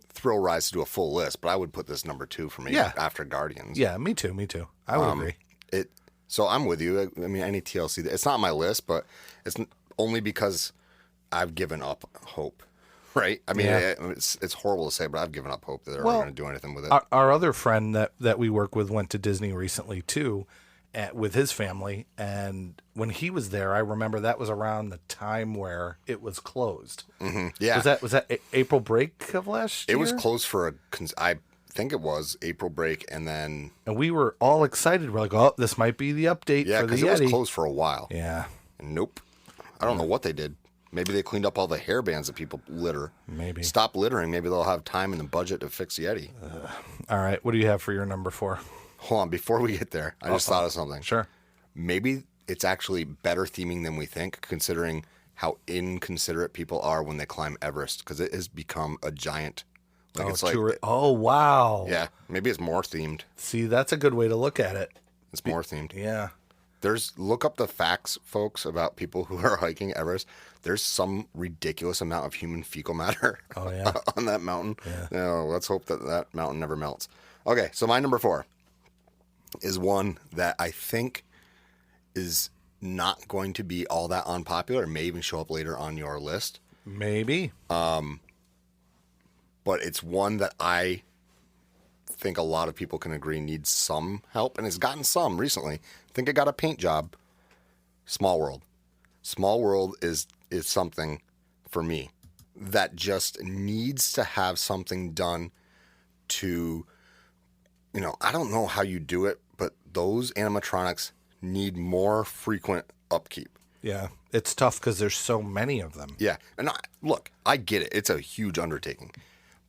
Speaker 2: thrill rides to do a full list, but I would put this number 2 for me after Guardians.
Speaker 1: Yeah, me too. I would agree.
Speaker 2: So I'm with you. I mean, any TLC, it's not on my list, but it's only because I've given up hope, right? I mean, it's horrible to say, but I've given up hope that they're ever going to do anything with it.
Speaker 1: Our other friend that we work with went to Disney recently too, with his family, and when he was there, I remember that was around the time where it was closed.
Speaker 2: Mm-hmm. Yeah,
Speaker 1: was that April break of last year?
Speaker 2: It was closed for I think it was April break, and
Speaker 1: we were all excited. We're like, oh, this might be the update for the Yeti.
Speaker 2: It was closed for a while.
Speaker 1: Yeah.
Speaker 2: And nope. I don't know what they did. Maybe they cleaned up all the hairbands that people litter.
Speaker 1: Maybe.
Speaker 2: Stop littering. Maybe they'll have time and the budget to fix Yeti.
Speaker 1: All right. What do you have for your number 4?
Speaker 2: Hold on. Before we get there, I just thought of something.
Speaker 1: Sure.
Speaker 2: Maybe it's actually better theming than we think, considering how inconsiderate people are when they climb Everest, because it has become a giant. Like
Speaker 1: oh, wow.
Speaker 2: Yeah. Maybe it's more themed.
Speaker 1: See, that's a good way to look at it.
Speaker 2: It's more themed.
Speaker 1: Yeah.
Speaker 2: Look up the facts, folks, about people who are hiking Everest. There's some ridiculous amount of human fecal matter on that mountain. Yeah. Let's hope that mountain never melts. Okay, so my number 4 is one that I think is not going to be all that unpopular. It may even show up later on your list.
Speaker 1: Maybe.
Speaker 2: But it's one that I think a lot of people can agree needs some help, and it's gotten some recently. I think it got a paint job. Small World. Small World is is something for me that just needs to have something done to, I don't know how you do it, but those animatronics need more frequent upkeep.
Speaker 1: Yeah, it's tough because there's so many of them.
Speaker 2: Yeah. And look, I get it. It's a huge undertaking,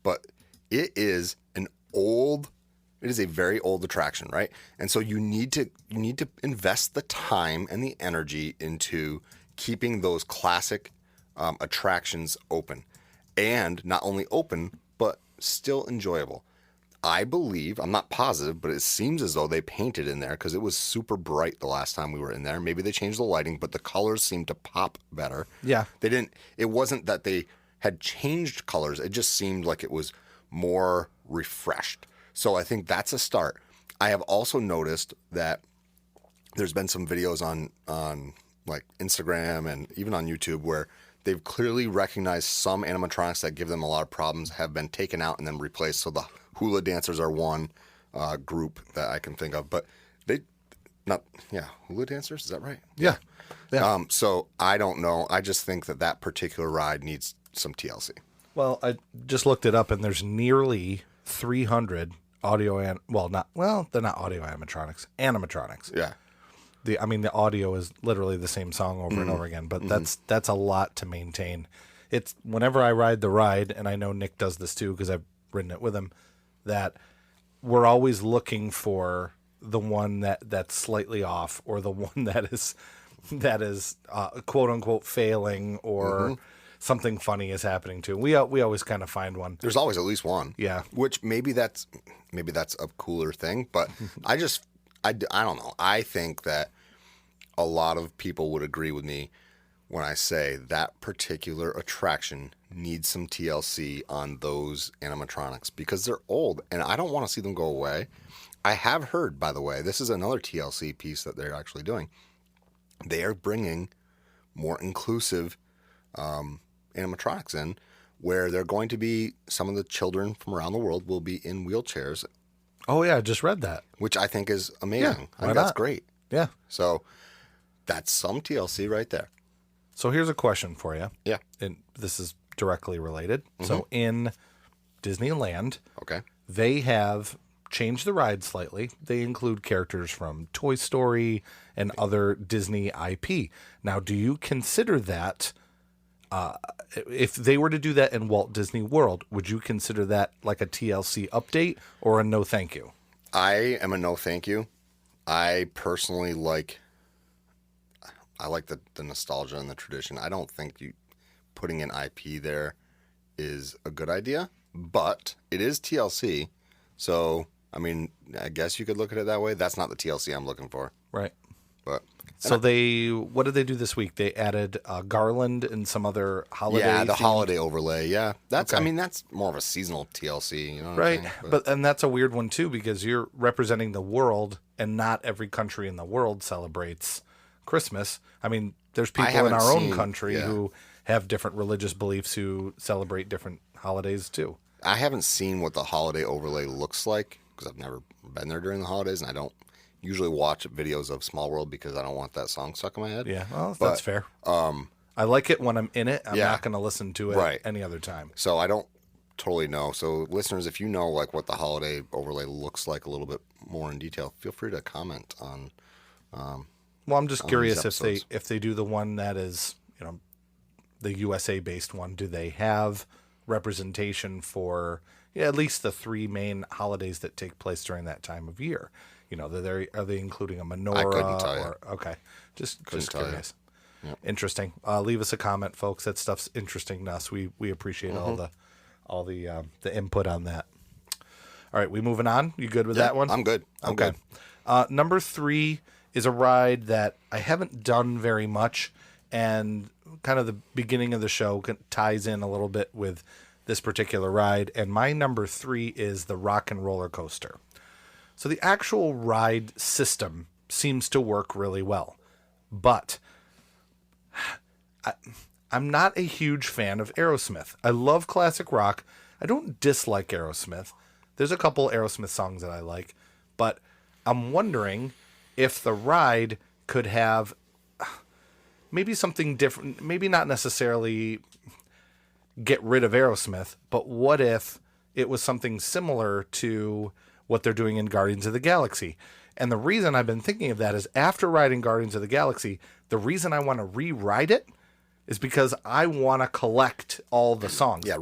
Speaker 2: but it is a very old attraction, right? And so you need to invest the time and the energy into keeping those classic attractions open, and not only open, but still enjoyable. I believe, I'm not positive, but it seems as though they painted in there because it was super bright the last time we were in there. Maybe they changed the lighting, but the colors seemed to pop better.
Speaker 1: Yeah.
Speaker 2: It wasn't that they had changed colors. It just seemed like it was more refreshed. So I think that's a start. I have also noticed that there's been some videos on like Instagram and even on YouTube where they've clearly recognized some animatronics that give them a lot of problems have been taken out and then replaced. So the hula dancers are one group that I can think of, but hula dancers, is that right?
Speaker 1: Yeah.
Speaker 2: So I don't know. I just think that particular ride needs some TLC.
Speaker 1: Well, I just looked it up, and there's nearly 300 they're not audio animatronics.
Speaker 2: Yeah.
Speaker 1: The audio is literally the same song over and over again, but that's a lot to maintain. It's whenever I ride the ride, and I know Nick does this too because I've ridden it with him, that we're always looking for the one that's slightly off, or the one that is quote unquote failing, or something funny is happening to. We always kind of find one.
Speaker 2: There's always at least one.
Speaker 1: Yeah.
Speaker 2: Which maybe that's a cooler thing, but I don't know. I think that a lot of people would agree with me when I say that particular attraction needs some TLC on those animatronics because they're old and I don't want to see them go away. I have heard, by the way, this is another TLC piece that they're actually doing. They are bringing more inclusive animatronics in, where they're going to be, some of the children from around the world will be in wheelchairs.
Speaker 1: Oh yeah, I just read that.
Speaker 2: Which I think is amazing.
Speaker 1: Yeah,
Speaker 2: I think that's great.
Speaker 1: Yeah.
Speaker 2: So that's some TLC right there.
Speaker 1: So here's a question for you.
Speaker 2: Yeah.
Speaker 1: And this is directly related. So in Disneyland,
Speaker 2: okay,
Speaker 1: they have changed the ride slightly. They include characters from Toy Story and other Disney IP. Now, do you consider that, if they were to do that in Walt Disney World, would you consider that like a TLC update or a no thank you?
Speaker 2: I am a no thank you. I personally like the nostalgia and the tradition. I don't think putting an IP there is a good idea, but it is TLC. So, I mean, I guess you could look at it that way. That's not the TLC I'm looking for.
Speaker 1: Right.
Speaker 2: But
Speaker 1: so what did they do this week? They added Garland and some other holiday.
Speaker 2: Yeah, the
Speaker 1: themed
Speaker 2: holiday overlay. Yeah, that's.
Speaker 1: Okay.
Speaker 2: I mean, that's more of a seasonal TLC. You know what
Speaker 1: right?
Speaker 2: I'm saying?
Speaker 1: But and that's a weird one too because you're representing the world, and not every country in the world celebrates Christmas. I mean, there's people in our own country who have different religious beliefs who celebrate different holidays too.
Speaker 2: I haven't seen what the holiday overlay looks like because I've never been there during the holidays, and I don't usually watch videos of Small World because I don't want that song stuck in my head.
Speaker 1: Yeah, well, that's fair. I like it when I'm in it. I'm not going to listen to it any other time.
Speaker 2: So I don't totally know. So listeners, if you know like what the holiday overlay looks like a little bit more in detail, feel free to comment on.
Speaker 1: Well, I'm just curious if they do the one that is, the USA based one. Do they have representation for at least the three main holidays that take place during that time of year? Are they including a menorah?
Speaker 2: I couldn't tell you.
Speaker 1: Okay, just curious.
Speaker 2: Yep.
Speaker 1: Interesting. Leave us a comment, folks. That stuff's interesting to us. We appreciate all the input on that. All right, we moving on. You good with that one?
Speaker 2: I'm good. I'm good.
Speaker 1: Number 3 is a ride that I haven't done very much, and kind of the beginning of the show ties in a little bit with this particular ride. And my number 3 is the Rock and Roller Coaster. So the actual ride system seems to work really well, but I'm not a huge fan of Aerosmith. I love classic rock. I don't dislike Aerosmith. There's a couple Aerosmith songs that I like, but I'm wondering if the ride could have maybe something different, maybe not necessarily get rid of Aerosmith, but what if it was something similar to what they're doing in Guardians of the Galaxy? And the reason I've been thinking of that is after writing Guardians of the Galaxy, the reason I want to rewrite it is because I want to collect all the songs.
Speaker 2: Yeah,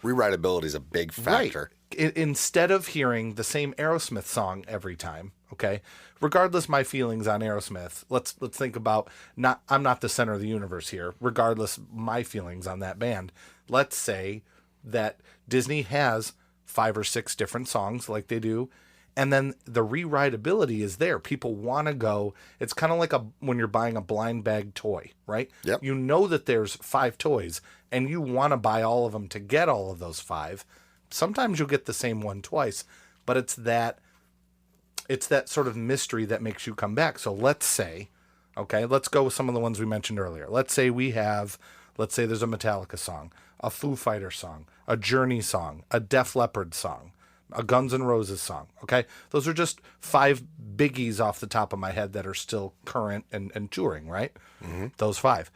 Speaker 2: rewritability is a big factor.
Speaker 1: Right. Instead of hearing the same Aerosmith song every time, okay? Regardless my feelings on Aerosmith, let's think about I'm not the center of the universe here. Regardless my feelings on that band, let's say that Disney has 5 or 6 different songs like they do, and then the rewritability is there. People want to go. It's kind of like when you're buying a blind bag toy, right?
Speaker 2: Yep.
Speaker 1: You know that there's 5 toys, and you want to buy all of them to get all of those 5. Sometimes you'll get the same one twice, but it's that sort of mystery that makes you come back. So let's say, okay, let's go with some of the ones we mentioned earlier. Let's say there's a Metallica song, a Foo Fighters song, a Journey song, a Def Leppard song, a Guns N' Roses song, okay? Those are just 5 biggies off the top of my head that are still current and touring, right? Mm-hmm. Those 5.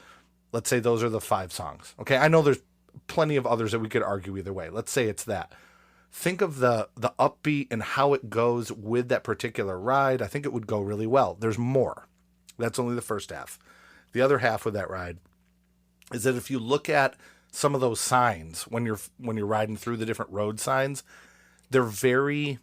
Speaker 1: Let's say those are the 5 songs, okay? I know there's plenty of others that we could argue either way. Let's say it's that. Think of the upbeat and how it goes with that particular ride. I think it would go really well. There's more. That's only the first half. The other half with that ride is that if you look at some of those signs when you're riding through the different road signs, they're very,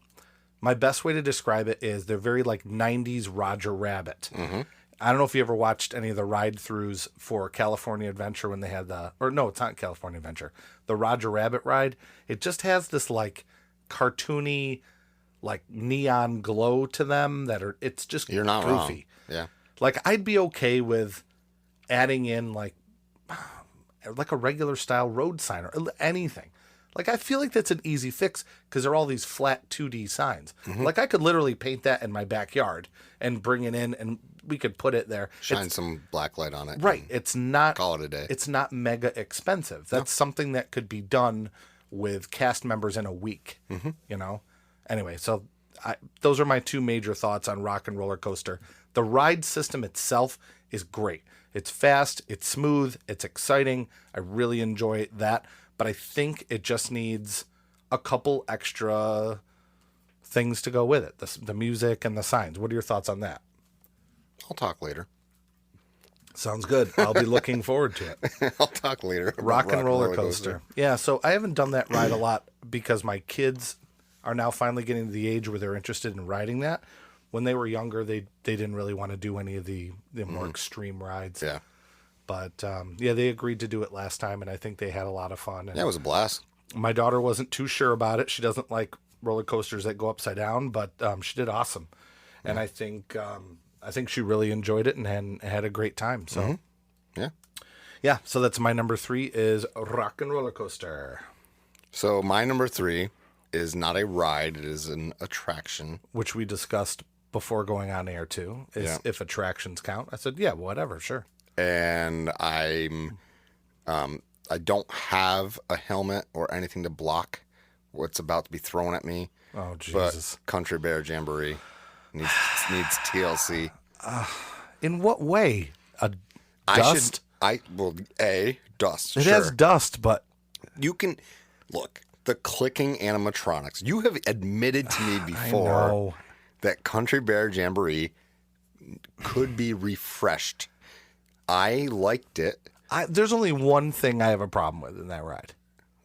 Speaker 1: my best way to describe it is they're very like 90s Roger Rabbit. Mm-hmm. I don't know if you ever watched any of the ride-throughs for California Adventure when they had it's not California Adventure, the Roger Rabbit ride. It just has this like cartoony, like neon glow to them it's just
Speaker 2: You're not
Speaker 1: goofy.
Speaker 2: Wrong. Yeah.
Speaker 1: Like I'd be okay with adding in like a regular style road sign or anything. Like, I feel like that's an easy fix because there are all these flat 2D signs. Mm-hmm. Like, I could literally paint that in my backyard and bring it in, and we could put it there.
Speaker 2: Shine some black light on it.
Speaker 1: Right. It's not...
Speaker 2: Call it a day.
Speaker 1: It's not mega expensive. That's something that could be done with cast members in a week, you know? Anyway, so those are my 2 major thoughts on Rock and Roller Coaster. The ride system itself is great. It's fast, it's smooth, it's exciting. I really enjoy that. But I think it just needs a couple extra things to go with it. The music and the signs. What are your thoughts on that?
Speaker 2: I'll talk later.
Speaker 1: Sounds good. I'll be looking forward to it.
Speaker 2: I'll talk later.
Speaker 1: Rock and Roller Coaster. Yeah, so I haven't done that ride a lot because my kids are now finally getting to the age where they're interested in riding that. When they were younger, they didn't really want to do any of the more extreme rides.
Speaker 2: Yeah.
Speaker 1: But, they agreed to do it last time, and I think they had a lot of fun. And
Speaker 2: yeah, it was a blast.
Speaker 1: My daughter wasn't too sure about it. She doesn't like roller coasters that go upside down, but she did awesome. Yeah. And I think she really enjoyed it and had a great time. So, yeah. So that's my number 3 is Rock and Roller Coaster.
Speaker 2: So my number 3 is not a ride; it is an attraction,
Speaker 1: which we discussed before going on air too. Is if attractions count? I said, yeah, whatever, sure.
Speaker 2: And I don't have a helmet or anything to block what's about to be thrown at me.
Speaker 1: Oh, Jesus.
Speaker 2: But Country Bear Jamboree needs T.L.C.
Speaker 1: In what way? Dust?
Speaker 2: Dust.
Speaker 1: It has dust, but...
Speaker 2: You can... Look, the clicking animatronics. You have admitted to me before that Country Bear Jamboree could be refreshed. I liked it.
Speaker 1: There's only one thing I have a problem with in that ride.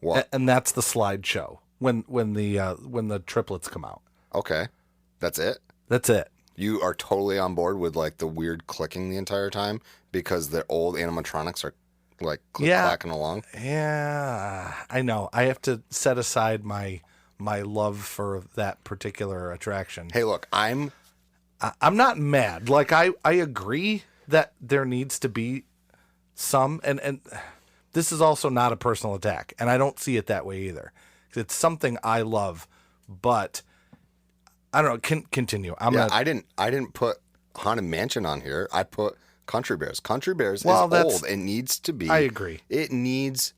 Speaker 2: What?
Speaker 1: And that's the slideshow when the triplets come out.
Speaker 2: Okay, that's it.
Speaker 1: That's it.
Speaker 2: You are totally on board with like the weird clicking the entire time because the old animatronics are like clacking along.
Speaker 1: Yeah, I know. I have to set aside my love for that particular attraction.
Speaker 2: Hey, look, I'm
Speaker 1: not mad. Like I agree that there needs to be some, and this is also not a personal attack, and I don't see it that way either. It's something I love, but I don't know. Continue.
Speaker 2: I didn't put Haunted Mansion on here. I put Country Bears. Country Bears is old. It needs to be.
Speaker 1: I agree.
Speaker 2: It needs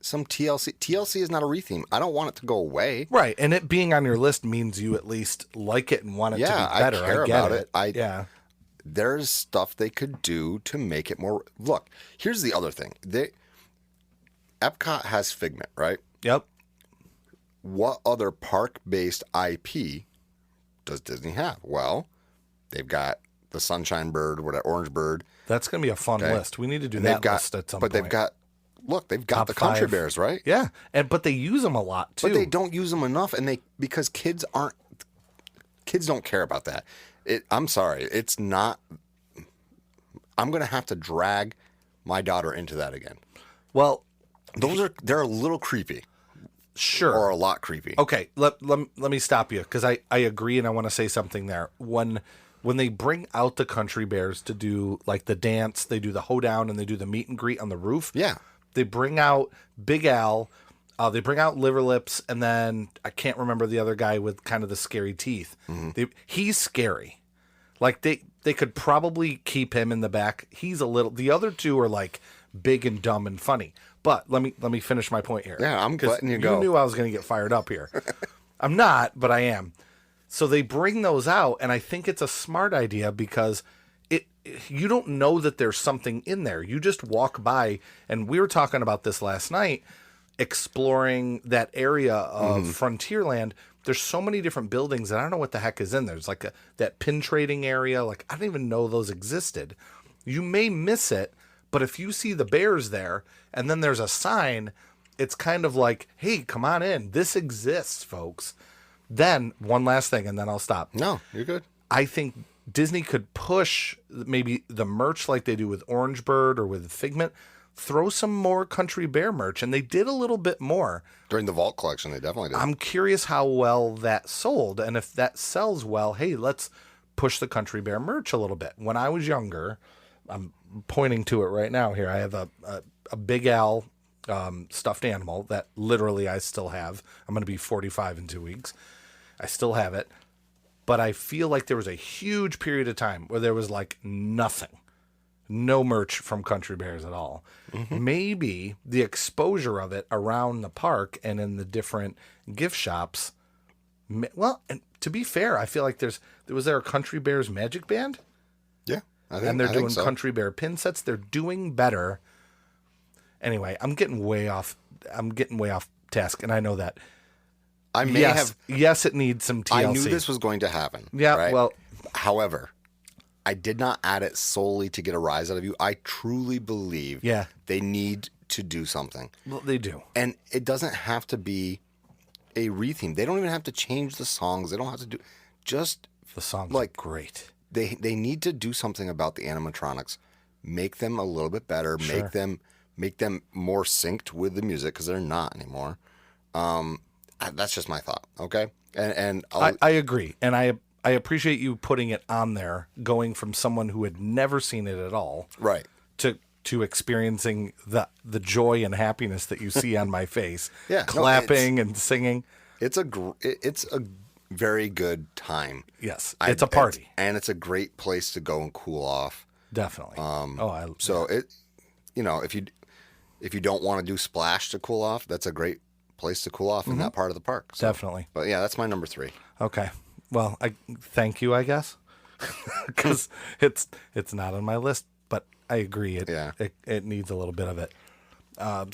Speaker 2: some TLC. TLC is not a retheme. I don't want it to go away.
Speaker 1: Right, and it being on your list means you at least like it and want it to be better.
Speaker 2: I care about it. there's stuff they could do to make it more. Look, here's the other thing. Epcot has Figment, right?
Speaker 1: Yep.
Speaker 2: What other park-based IP does Disney have? Well, they've got the Sunshine Bird, or that Orange Bird.
Speaker 1: That's going to be a fun list. We need to do
Speaker 2: And
Speaker 1: that list at some point.
Speaker 2: But they've got
Speaker 1: Top
Speaker 2: the Country
Speaker 1: 5.
Speaker 2: Bears, right?
Speaker 1: Yeah, but they use them a lot too.
Speaker 2: But they don't use them enough, and because kids don't care about that. I'm sorry, it's not. I'm going to have to drag my daughter into that again.
Speaker 1: Well,
Speaker 2: they're a little creepy.
Speaker 1: Sure.
Speaker 2: Or a lot creepy.
Speaker 1: Okay, let me stop you because I agree and I want to say something there. When they bring out the Country Bears to do like the dance, they do the hoedown and they do the meet and greet on the roof.
Speaker 2: Yeah.
Speaker 1: They bring out Big Al, they bring out Liver Lips, and then I can't remember the other guy with kind of the scary teeth.
Speaker 2: Mm-hmm.
Speaker 1: He's scary. Like they could probably keep him in the back. He's a little. The other two are like big and dumb and funny. But let me finish my point here.
Speaker 2: Yeah, I'm letting you go.
Speaker 1: You knew I was going to get fired up here. I'm not, but I am. So they bring those out, and I think it's a smart idea because you don't know that there's something in there. You just walk by, and we were talking about this last night, exploring that area of Frontierland. There's so many different buildings, and I don't know what the heck is in there. There's like that pin trading area. Like, I didn't even know those existed. You may miss it, but if you see the bears there, and then there's a sign, it's kind of like, hey, come on in. This exists, folks. Then, one last thing, and then I'll stop.
Speaker 2: No, you're good.
Speaker 1: I think Disney could push maybe the merch like they do with Orange Bird or with Figment. Throw some more Country Bear merch, and they did a little bit more.
Speaker 2: During the Vault collection, they definitely did.
Speaker 1: I'm curious how well that sold, and if that sells well, hey, let's push the Country Bear merch a little bit. When I was younger, I'm pointing to it right now here, I have a Big Al stuffed animal that literally I still have. I'm going to be 45 in 2 weeks. I still have it. But I feel like there was a huge period of time where there was like nothing. No merch from Country Bears at all. Mm-hmm. Maybe the exposure of it around the park and in the different gift shops. Well, and to be fair, I feel like was there a Country Bears magic band?
Speaker 2: Yeah.
Speaker 1: And they're doing Country Bear pin sets. They're doing better. Anyway, I'm getting way off task, and I know that. Yes, it needs some TLC.
Speaker 2: I knew this was going to happen.
Speaker 1: Yeah,
Speaker 2: right?
Speaker 1: well.
Speaker 2: However, I did not add it solely to get a rise out of you. I truly believe they need to do something.
Speaker 1: Well, they do.
Speaker 2: And it doesn't have to be a retheme. They don't even have to change the songs. They don't have to do just
Speaker 1: the songs are great.
Speaker 2: They need to do something about the animatronics. Make them a little bit better. Sure. Make them more synced with the music because they're not anymore. That's just my thought. Okay. And
Speaker 1: I agree. And I appreciate you putting it on there, going from someone who had never seen it at all,
Speaker 2: right,
Speaker 1: to experiencing the joy and happiness that you see on my face,
Speaker 2: clapping
Speaker 1: and singing.
Speaker 2: It's a very good time.
Speaker 1: Yes, it's a party,
Speaker 2: and it's a great place to go and cool off.
Speaker 1: Definitely.
Speaker 2: If you don't want to do Splash to cool off, that's a great place to cool off in that part of the park. So,
Speaker 1: definitely.
Speaker 2: But yeah, that's my number 3.
Speaker 1: Okay. Well, I thank you, I guess, because it's not on my list, but I agree. It needs a little bit of it.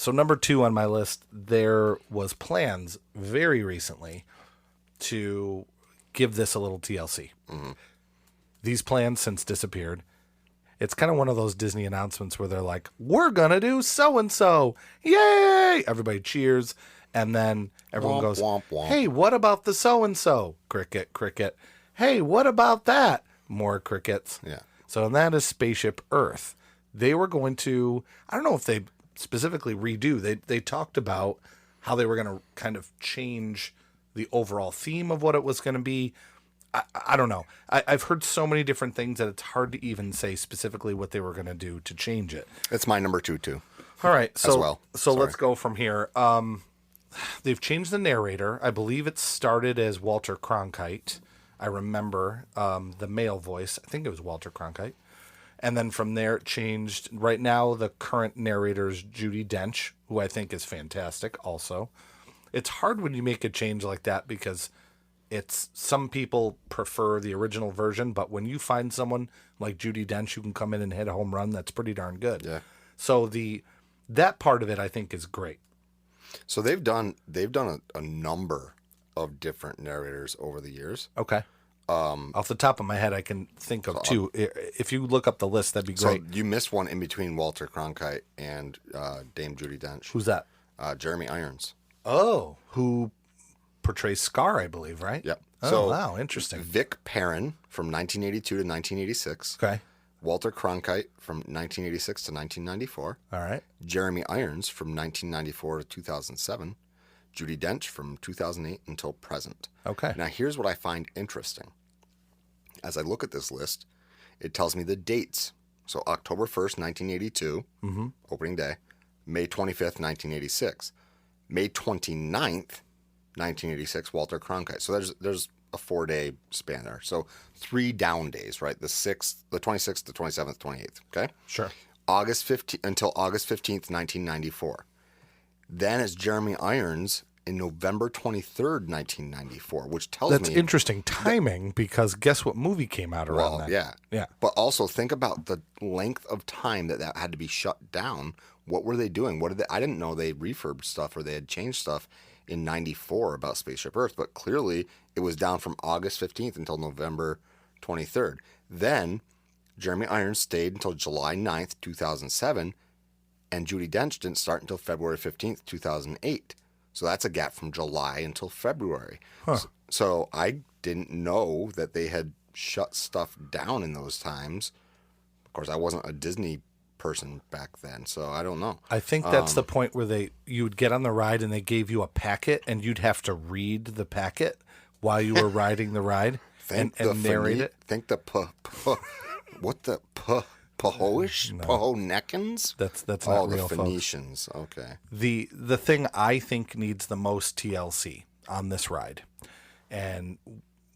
Speaker 1: So number 2 on my list, there was plans very recently to give this a little TLC. Mm-hmm. These plans since disappeared. It's kind of one of those Disney announcements where they're like, we're going to do so-and-so. Yay! Everybody cheers. And then everyone goes,
Speaker 2: womp, womp.
Speaker 1: Hey, what about the so-and-so? Cricket, cricket. Hey, what about that? More crickets.
Speaker 2: Yeah.
Speaker 1: So that is Spaceship Earth. They were going to, I don't know if they specifically redo. They talked about how they were going to kind of change the overall theme of what it was going to be. I don't know. I've heard so many different things that it's hard to even say specifically what they were going to do to change it.
Speaker 2: It's my number 2 too.
Speaker 1: All right. So,
Speaker 2: as well.
Speaker 1: So let's go from here. They've changed the narrator. I believe it started as Walter Cronkite. I remember the male voice. I think it was Walter Cronkite. And then from there it changed. Right now the current narrator is Judi Dench, who I think is fantastic also. It's hard when you make a change like that because It's some people prefer the original version, but when you find someone like Judi Dench who can come in and hit a home run, that's pretty darn good.
Speaker 2: Yeah.
Speaker 1: So that part of it I think is great.
Speaker 2: So they've done a number of different narrators over the years.
Speaker 1: Okay. Off the top of my head, I can think of two. If you look up the list, that'd be great.
Speaker 2: So you missed one in between Walter Cronkite and Dame Judi Dench.
Speaker 1: Who's that?
Speaker 2: Jeremy Irons.
Speaker 1: Oh, who portrays Scar, I believe, right?
Speaker 2: Yep.
Speaker 1: Oh,
Speaker 2: So
Speaker 1: wow, interesting.
Speaker 2: Vic Perrin from 1982 to 1986.
Speaker 1: Okay.
Speaker 2: Walter Cronkite from 1986 to 1994.
Speaker 1: All right.
Speaker 2: Jeremy Irons from 1994 to 2007. Judi Dench from 2008 until present.
Speaker 1: Okay.
Speaker 2: Now, here's what I find interesting. As I look at this list, it tells me the dates. So October 1st, 1982, opening day. May 25th, 1986. May 29th, 1986, Walter Cronkite. So there's a 4-day span there. So 3 down days, right? The 6th, the 26th, the 27th, 28th. Okay?
Speaker 1: Sure.
Speaker 2: August 15th until August 15th, 1994. Then it's Jeremy Irons in November 23rd, 1994, which tells
Speaker 1: That's
Speaker 2: me
Speaker 1: interesting timing because guess what movie came out around that?
Speaker 2: yeah.
Speaker 1: Yeah.
Speaker 2: But also think about the length of time that had to be shut down. What were they doing? I didn't know they refurbed stuff or they had changed stuff in 94 about Spaceship Earth, but clearly it was down from August 15th until November 23rd. Then Jeremy Irons stayed until July 9th, 2007, and Judi Dench didn't start until February 15th, 2008. So that's a gap from July until February.
Speaker 1: Huh.
Speaker 2: So I didn't know that they had shut stuff down in those times. Of course, I wasn't a Disney person back then, so I don't know.
Speaker 1: I think that's the point where you would get on the ride and they gave you a packet and you'd have to read the packet while you were riding the ride and narrate it.
Speaker 2: Think the what the Pahoish? Pahoneckins?
Speaker 1: That's not real,
Speaker 2: the
Speaker 1: folks.
Speaker 2: Phoenicians. Okay.
Speaker 1: The thing I think needs the most TLC on this ride, and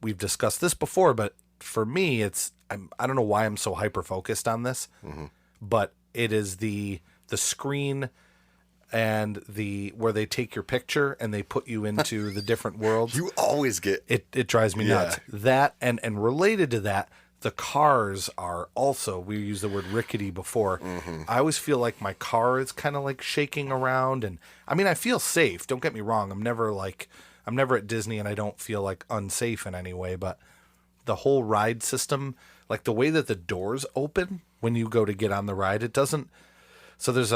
Speaker 1: we've discussed this before, but for me, I don't know why I'm so hyper focused on this, but it is the screen and where they take your picture and they put you into the different worlds.
Speaker 2: You always get
Speaker 1: It drives me nuts. That and related to that, the cars are also, we used the word rickety before. I always feel like my car is kind of like shaking around, and I mean, I feel safe. Don't get me wrong. I'm never at Disney and I don't feel like unsafe in any way, but the whole ride system, like the way that the doors open when you go to get on the ride, it doesn't. So there's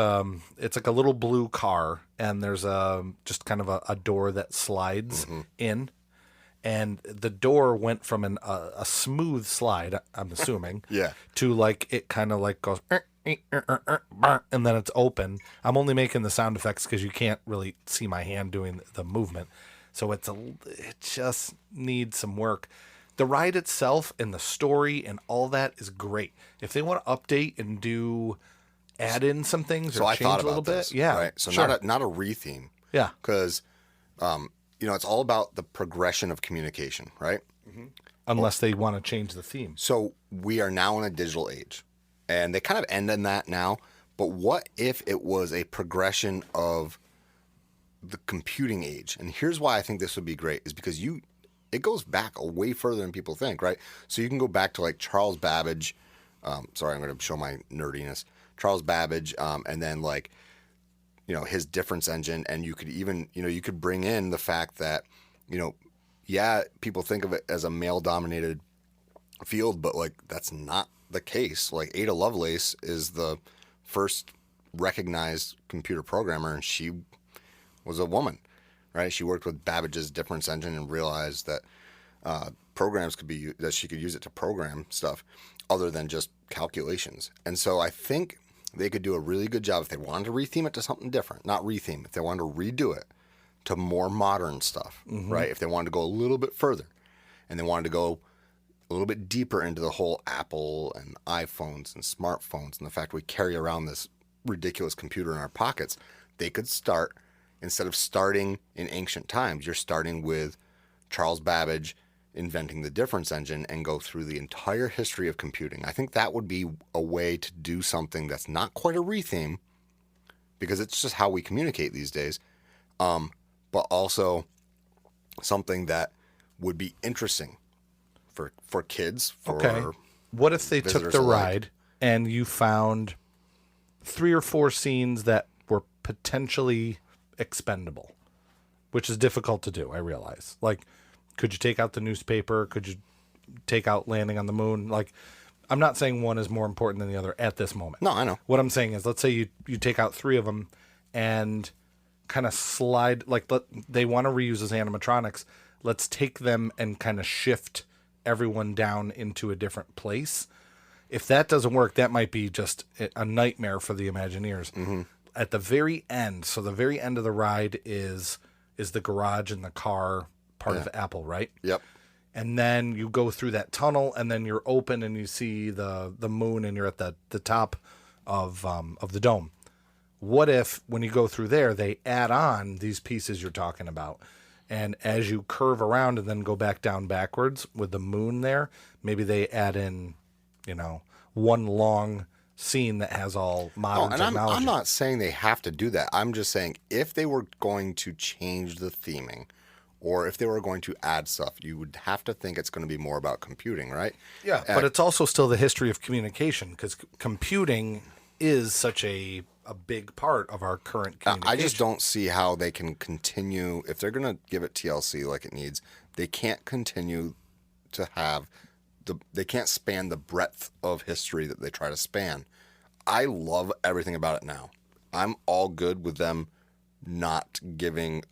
Speaker 1: it's like a little blue car and there's just kind of a door that slides in. And the door went from a smooth slide, I'm assuming, to like it kind of like goes, and then it's open. I'm only making the sound effects because you can't really see my hand doing the movement, so it just needs some work. The ride itself and the story and all that is great. If they want to update and add in some things or change a little bit,
Speaker 2: right? So
Speaker 1: sure.
Speaker 2: not a retheme, because it's all about the progression of communication, right?
Speaker 1: Unless they want to change the theme.
Speaker 2: So we are now in a digital age, and they kind of end in that now. But what if it was a progression of the computing age? And here's why I think this would be great: is because it goes back way further than people think, right? So you can go back to like Charles Babbage. Sorry, I'm going to show my nerdiness. Charles Babbage, and then like, his difference engine, and you could even, you could bring in the fact that, people think of it as a male-dominated field, but like that's not the case. Like Ada Lovelace is the first recognized computer programmer, and she was a woman, right? She worked with Babbage's difference engine and realized that that she could use it to program stuff other than just calculations. And so I think they could do a really good job if they wanted to retheme it to something different. Not retheme, if they wanted to redo it to more modern stuff, right? If they wanted to go a little bit further and they wanted to go a little bit deeper into the whole Apple and iPhones and smartphones and the fact we carry around this ridiculous computer in our pockets, they could start, instead of starting in ancient times, you're starting with Charles Babbage inventing the difference engine and go through the entire history of computing. I think that would be a way to do something that's not quite a retheme, because it's just how we communicate these days, but also something that would be interesting for kids. For
Speaker 1: Okay. What if they took
Speaker 2: visitors
Speaker 1: the
Speaker 2: alike.
Speaker 1: ride and you found 3 or 4 scenes that were potentially expendable, which is difficult to do, I realize. Like, could you take out the newspaper? Could you take out landing on the moon? Like, I'm not saying one is more important than the other at this moment.
Speaker 2: No, I know.
Speaker 1: What I'm saying is, let's say you take out 3 of them and kind of slide, like they want to reuse as animatronics. Let's take them and kind of shift everyone down into a different place. If that doesn't work, that might be just a nightmare for the Imagineers. Mm-hmm. At the very end, so the very end of the ride is the garage and the car part of Apple, right?
Speaker 2: Yep.
Speaker 1: And then you go through that tunnel, and then you're open, and you see the moon, and you're at the top of the dome. What if, when you go through there, they add on these pieces you're talking about, and as you curve around and then go back down backwards with the moon there, maybe they add in, one long scene that has all modern technology.
Speaker 2: I'm not saying they have to do that. I'm just saying if they were going to change the theming, or if they were going to add stuff, you would have to think it's going to be more about computing, right?
Speaker 1: Yeah, but it's also still the history of communication, because computing is such a big part of our current communication.
Speaker 2: I just don't see how they can continue, if they're going to give it TLC like it needs, they can't continue to have, they can't span the breadth of history that they try to span. I love everything about it now. I'm all good with them not giving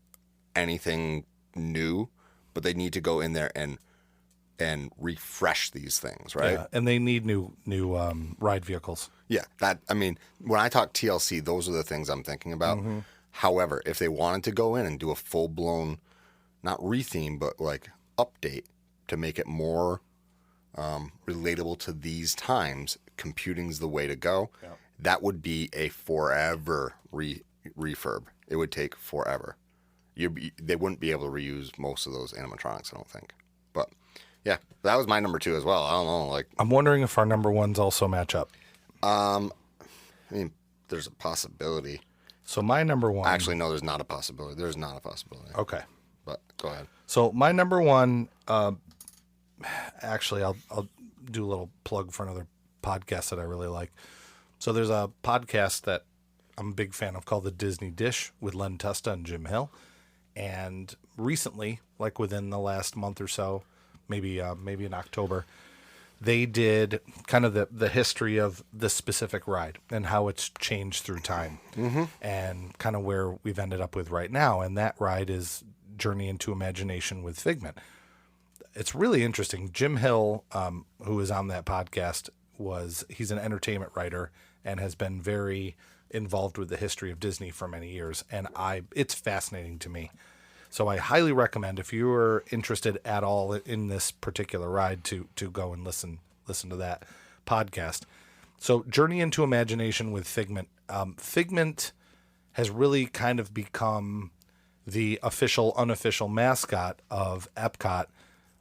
Speaker 2: anything new, but they need to go in there and refresh these things, right?
Speaker 1: Yeah, and they need new ride vehicles.
Speaker 2: Yeah, when I talk TLC, those are the things I'm thinking about. Mm-hmm. However, if they wanted to go in and do a full-blown, not retheme, but like update to make it more relatable to these times, computing's the way to go. Yeah. That would be a forever refurb. It would take forever. They wouldn't be able to reuse most of those animatronics, I don't think. But yeah, that was my number 2 as well. I don't know,
Speaker 1: I'm wondering if our number 1s also match up.
Speaker 2: I mean, there's a possibility.
Speaker 1: So my number 1.
Speaker 2: Actually, no, there's not a possibility. There's not a possibility.
Speaker 1: Okay.
Speaker 2: But go ahead.
Speaker 1: So my number 1, actually, I'll do a little plug for another podcast that I really like. So there's a podcast that I'm a big fan of called The Disney Dish with Len Testa and Jim Hill. And recently, like within the last month or so, maybe in October, they did kind of the history of this specific ride and how it's changed through time, mm-hmm. and kind of where we've ended up with right now. And that ride is Journey into Imagination with Figment. It's really interesting. Jim Hill, who is on that podcast, he's an entertainment writer and has been very involved with the history of Disney for many years. And it's fascinating to me. So I highly recommend, if you are interested at all in this particular ride, to go and listen to that podcast. So Journey into Imagination with Figment. Figment has really kind of become the official, unofficial mascot of EPCOT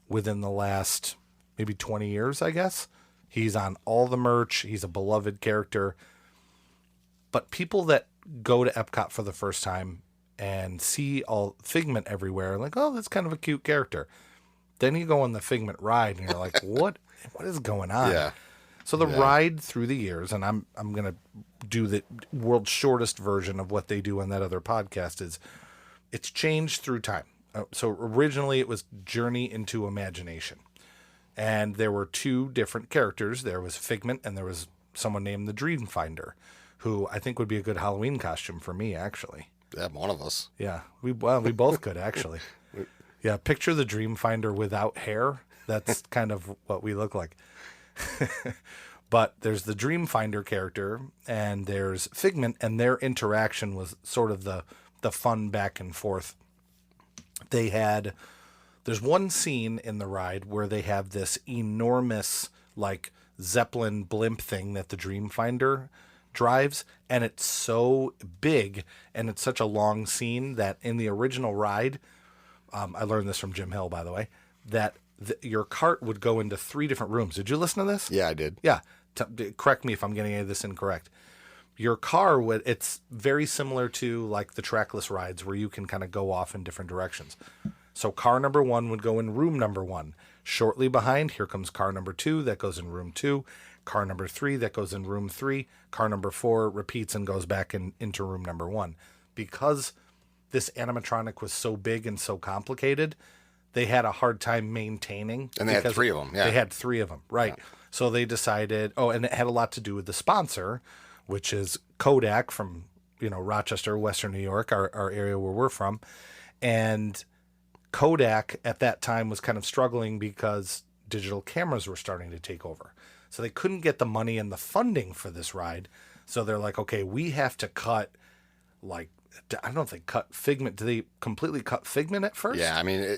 Speaker 1: within the last maybe 20 years, I guess. He's on all the merch. He's a beloved character. But people that go to EPCOT for the first time and see all Figment everywhere, like, oh, that's kind of a cute character. Then you go on the Figment ride, and you're like, what is going on?
Speaker 2: Yeah.
Speaker 1: So the ride through the years, and I'm going to do the world's shortest version of what they do on that other podcast, is it's changed through time. So originally it was Journey into Imagination. And there were 2 different characters. There was Figment, and there was someone named the Dream Finder, who I think would be a good Halloween costume for me, actually.
Speaker 2: Yeah, one of us.
Speaker 1: Yeah, we both could, actually. Yeah, picture the Dream Finder without hair. That's kind of what we look like. But there's the Dream Finder character, and there's Figment, and their interaction was sort of the fun back and forth. There's one scene in the ride where they have this enormous, like, Zeppelin blimp thing that the Dream Finder drives, and it's so big and it's such a long scene that in the original ride, I learned this from Jim Hill, by the way, that your cart would go into 3 different rooms. Did you listen to this?
Speaker 2: Yeah, I did.
Speaker 1: Yeah. Correct me if I'm getting any of this incorrect. Your car it's very similar to like the trackless rides where you can kind of go off in different directions. So car number 1 would go in room number 1. Shortly behind, here comes car number 2 that goes in room 2. Car number 3 that goes in room 3. Car number 4 repeats and goes back into room number 1. Because this animatronic was so big and so complicated, they had a hard time maintaining.
Speaker 2: And they had 3 of them. Yeah.
Speaker 1: They had 3 of them, right. Yeah. So they decided, and it had a lot to do with the sponsor, which is Kodak from, Rochester, Western New York, our area where we're from. And Kodak at that time was kind of struggling because digital cameras were starting to take over. So they couldn't get the money and the funding for this ride. So they're like, okay, we have to cut, I don't know if they cut Figment. Do they completely cut Figment at first?
Speaker 2: Yeah, I mean,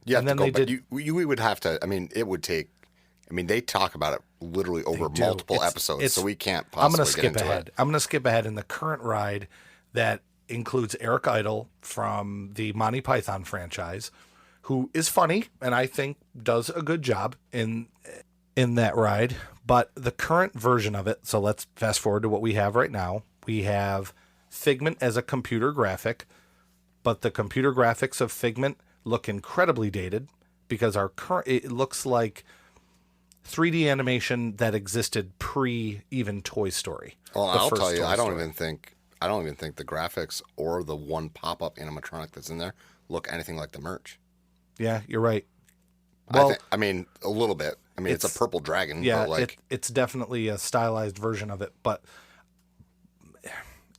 Speaker 2: we would have to, it would take, they talk about it literally over multiple episodes, so we can't possibly get into it.
Speaker 1: I'm going to skip ahead in the current ride that includes Eric Idle from the Monty Python franchise, who is funny and I think does a good job in that ride. But the current version of it, so let's fast forward to what we have right now. We have Figment as a computer graphic, but the computer graphics of Figment look incredibly dated because it looks like 3D animation that existed pre even Toy Story.
Speaker 2: Well, I'll tell you, I don't even think the graphics or the one pop-up animatronic that's in there look anything like the merch.
Speaker 1: Yeah, you're right. Well,
Speaker 2: a little bit. It's a purple dragon.
Speaker 1: Yeah,
Speaker 2: but
Speaker 1: it's definitely a stylized version of it, but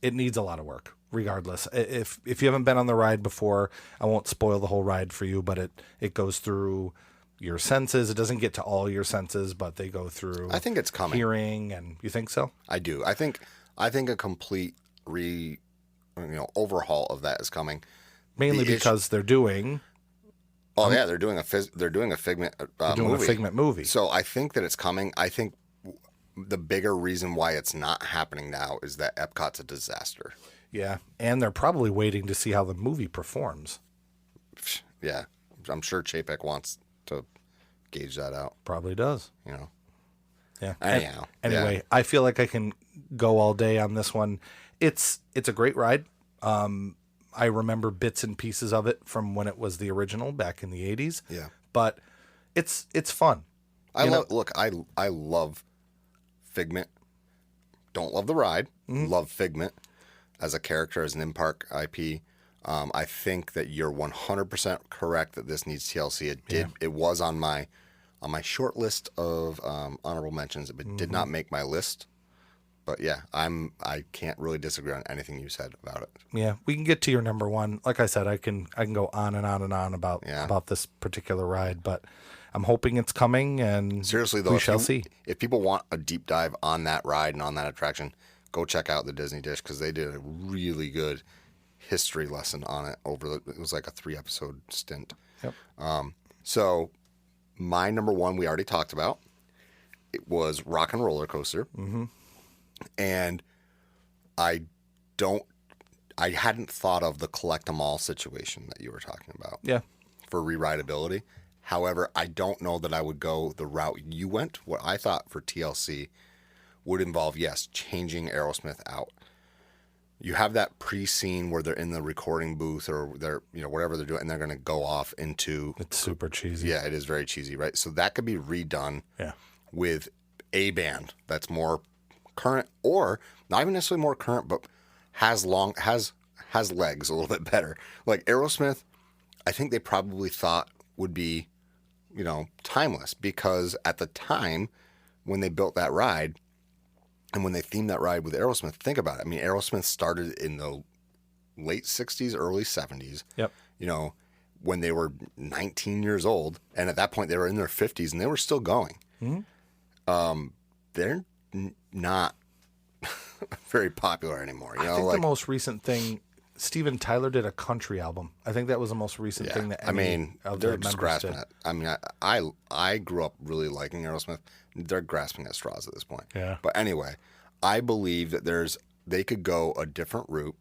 Speaker 1: it needs a lot of work. Regardless, if you haven't been on the ride before, I won't spoil the whole ride for you, but it goes through your senses. It doesn't get to all your senses, but they go through.
Speaker 2: I think it's coming.
Speaker 1: Hearing, and you think so?
Speaker 2: I do. I think a complete overhaul of that is coming.
Speaker 1: Mainly because they're doing.
Speaker 2: Oh yeah, they're doing a Figment movie.
Speaker 1: A Figment movie.
Speaker 2: So I think that it's coming. I think the bigger reason why it's not happening now is that EPCOT's a disaster.
Speaker 1: Yeah, and they're probably waiting to see how the movie performs.
Speaker 2: Yeah, I'm sure Chapek wants to gauge that out.
Speaker 1: Probably does.
Speaker 2: Yeah.
Speaker 1: Anyway, yeah. I feel like I can go all day on this one. It's a great ride. I remember bits and pieces of it from when it was the original back in the 80s.
Speaker 2: Yeah.
Speaker 1: But it's fun.
Speaker 2: I love Figment. Don't love the ride. Mm-hmm. Love Figment as a character, as an in-park IP. I think that you're 100% correct that this needs TLC. It was on my short list of honorable mentions. It did not make my list. But yeah, I can't really disagree on anything you said about it.
Speaker 1: Yeah, we can get to your number one. Like I said, I can go on and on and on about this particular ride, but I'm hoping it's coming, and
Speaker 2: seriously though,
Speaker 1: we shall see.
Speaker 2: If people want a deep dive on that ride and on that attraction, go check out the Disney Dish, because they did a really good history lesson on it it was like a 3-episode stint.
Speaker 1: Yep.
Speaker 2: So my number one we already talked about. It was Rock and Roller Coaster.
Speaker 1: Mm-hmm.
Speaker 2: And I hadn't thought of the collect 'em all situation that you were talking about.
Speaker 1: Yeah.
Speaker 2: For re-rideability. However, I don't know that I would go the route you went. What I thought for TLC would involve, yes, changing Aerosmith out. You have that pre-scene where they're in the recording booth or they're, whatever they're doing, and they're going to go off into...
Speaker 1: It's super cheesy.
Speaker 2: Yeah, it is very cheesy, right? So that could be redone with a band that's more current, or not even necessarily more current, but has legs a little bit better. Like Aerosmith, I think they probably thought would be, timeless, because at the time when they built that ride and when they themed that ride with Aerosmith, think about it. I mean, Aerosmith started in the late 60s, early 70s.
Speaker 1: Yep.
Speaker 2: When they were 19 years old, and at that point they were in their 50s and they were still going.
Speaker 1: Mm-hmm.
Speaker 2: They're not very popular anymore.
Speaker 1: I think the most recent thing, Steven Tyler did a country album. I think that was the most recent thing that
Speaker 2: they're just grasping it. I mean, I grew up really liking Aerosmith. They're grasping at straws at this point.
Speaker 1: Yeah.
Speaker 2: But anyway, I believe that they could go a different route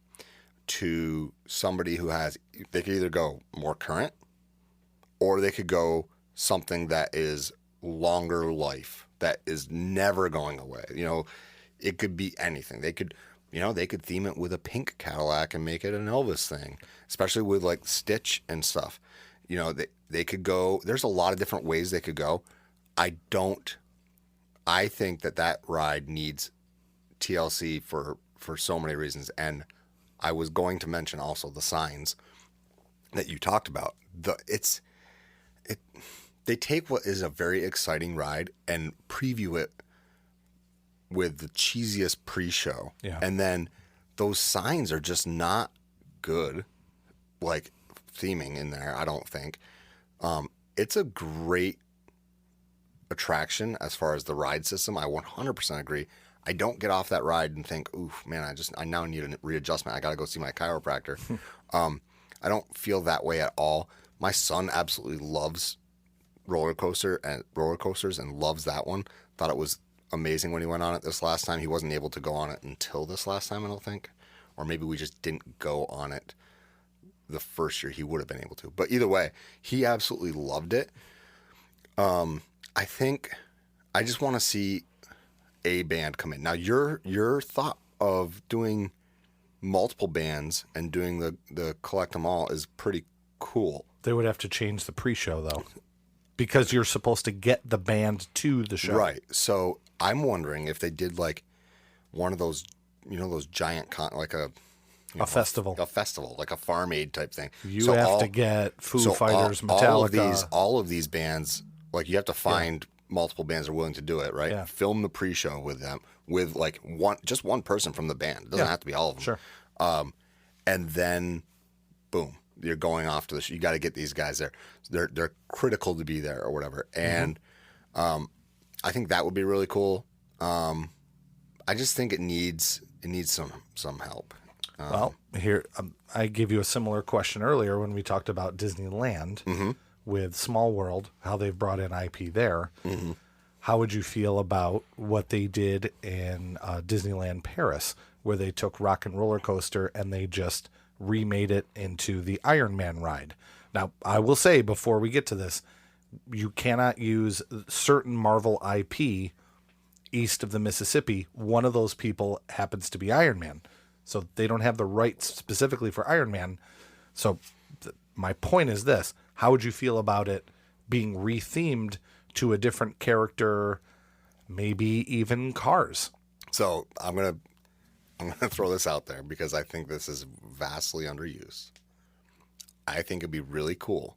Speaker 2: to somebody they could either go more current, or they could go something that is longer life, that is never going away. It could be anything. They could They could theme it with a pink Cadillac and make it an Elvis thing, especially with like Stitch and stuff. They could go, there's a lot of different ways they could go. I think that ride needs TLC for so many reasons. And I was going to mention also the signs that you talked about. They take what is a very exciting ride and preview it with the cheesiest pre-show.
Speaker 1: Yeah.
Speaker 2: And then those signs are just not good, like theming in there, I don't think. It's a great attraction as far as the ride system. I 100% agree. I don't get off that ride and think, oof, man, I now need a readjustment. I got to go see my chiropractor. I don't feel that way at all. My son absolutely loves roller coasters and loves that one. Thought it was amazing when he went on it this last time. He wasn't able to go on it until this last time, I don't think. Or maybe we just didn't go on it the first year he would have been able to. But either way, he absolutely loved it. I think I just want to see a band come in. Now, your thought of doing multiple bands and doing the collect them all is pretty cool.
Speaker 1: They would have to change the pre-show, though, because you're supposed to get the band to the show.
Speaker 2: Right. So I'm wondering if they did like one of those, those giant, like a
Speaker 1: festival.
Speaker 2: A festival, like a Farm Aid type thing.
Speaker 1: You have to get Foo Fighters, Metallica.
Speaker 2: All of these bands, like you have to find multiple bands that are willing to do it, right?
Speaker 1: Yeah.
Speaker 2: Film the pre-show with them, with like one person from the band. It doesn't have to be all of them.
Speaker 1: Sure.
Speaker 2: And then, boom, you're going off to the show. You got to get these guys there. They're critical to be there or whatever. And I think that would be really cool. I just think it needs some help.
Speaker 1: Well, here I gave you a similar question earlier when we talked about Disneyland with Small World, how they've brought in IP there. How would you feel about what they did in Disneyland Paris, where they took Rock and Roller Coaster and they just remade it into the Iron Man ride? Now, I will say before we get to this, you cannot use certain Marvel IP east of the Mississippi. One of those people happens to be Iron Man. So they don't have the rights specifically for Iron Man. So my point is this. How would you feel about it being rethemed to a different character, maybe even Cars?
Speaker 2: So I'm gonna throw this out there because I think this is vastly underused. I think it'd be really cool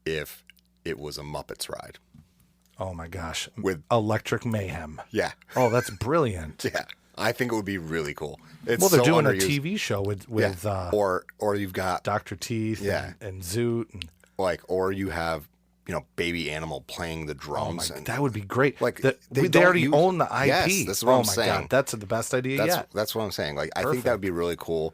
Speaker 2: if it was a Muppets ride.
Speaker 1: Oh my gosh.
Speaker 2: With
Speaker 1: Electric Mayhem.
Speaker 2: Yeah.
Speaker 1: Oh, that's brilliant.
Speaker 2: Yeah. I think it would be really cool.
Speaker 1: They're doing underused. A TV show with
Speaker 2: or you've got
Speaker 1: Dr. Teeth and Zoot and
Speaker 2: or you have Baby Animal playing the drums.
Speaker 1: That would be great.
Speaker 2: Like
Speaker 1: they already own the IP.
Speaker 2: Yes, that's what I'm saying.
Speaker 1: God, that's the best idea yet.
Speaker 2: That's what I'm saying. Like I think that would be really cool.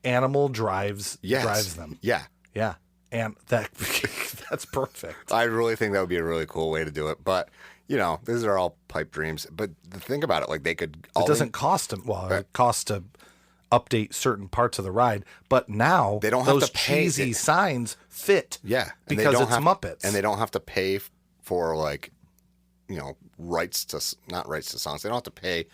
Speaker 1: Animal drives them.
Speaker 2: Yeah.
Speaker 1: Yeah. And that's perfect.
Speaker 2: I really think that would be a really cool way to do it. But these are all pipe dreams. But think about it, like they could.
Speaker 1: It doesn't cost them. Well, it costs to update certain parts of the ride, but now
Speaker 2: they don't have
Speaker 1: those
Speaker 2: to pay
Speaker 1: cheesy signs fit.
Speaker 2: Yeah,
Speaker 1: because it's Muppets,
Speaker 2: and they don't have to pay for not rights to songs. They don't have to pay,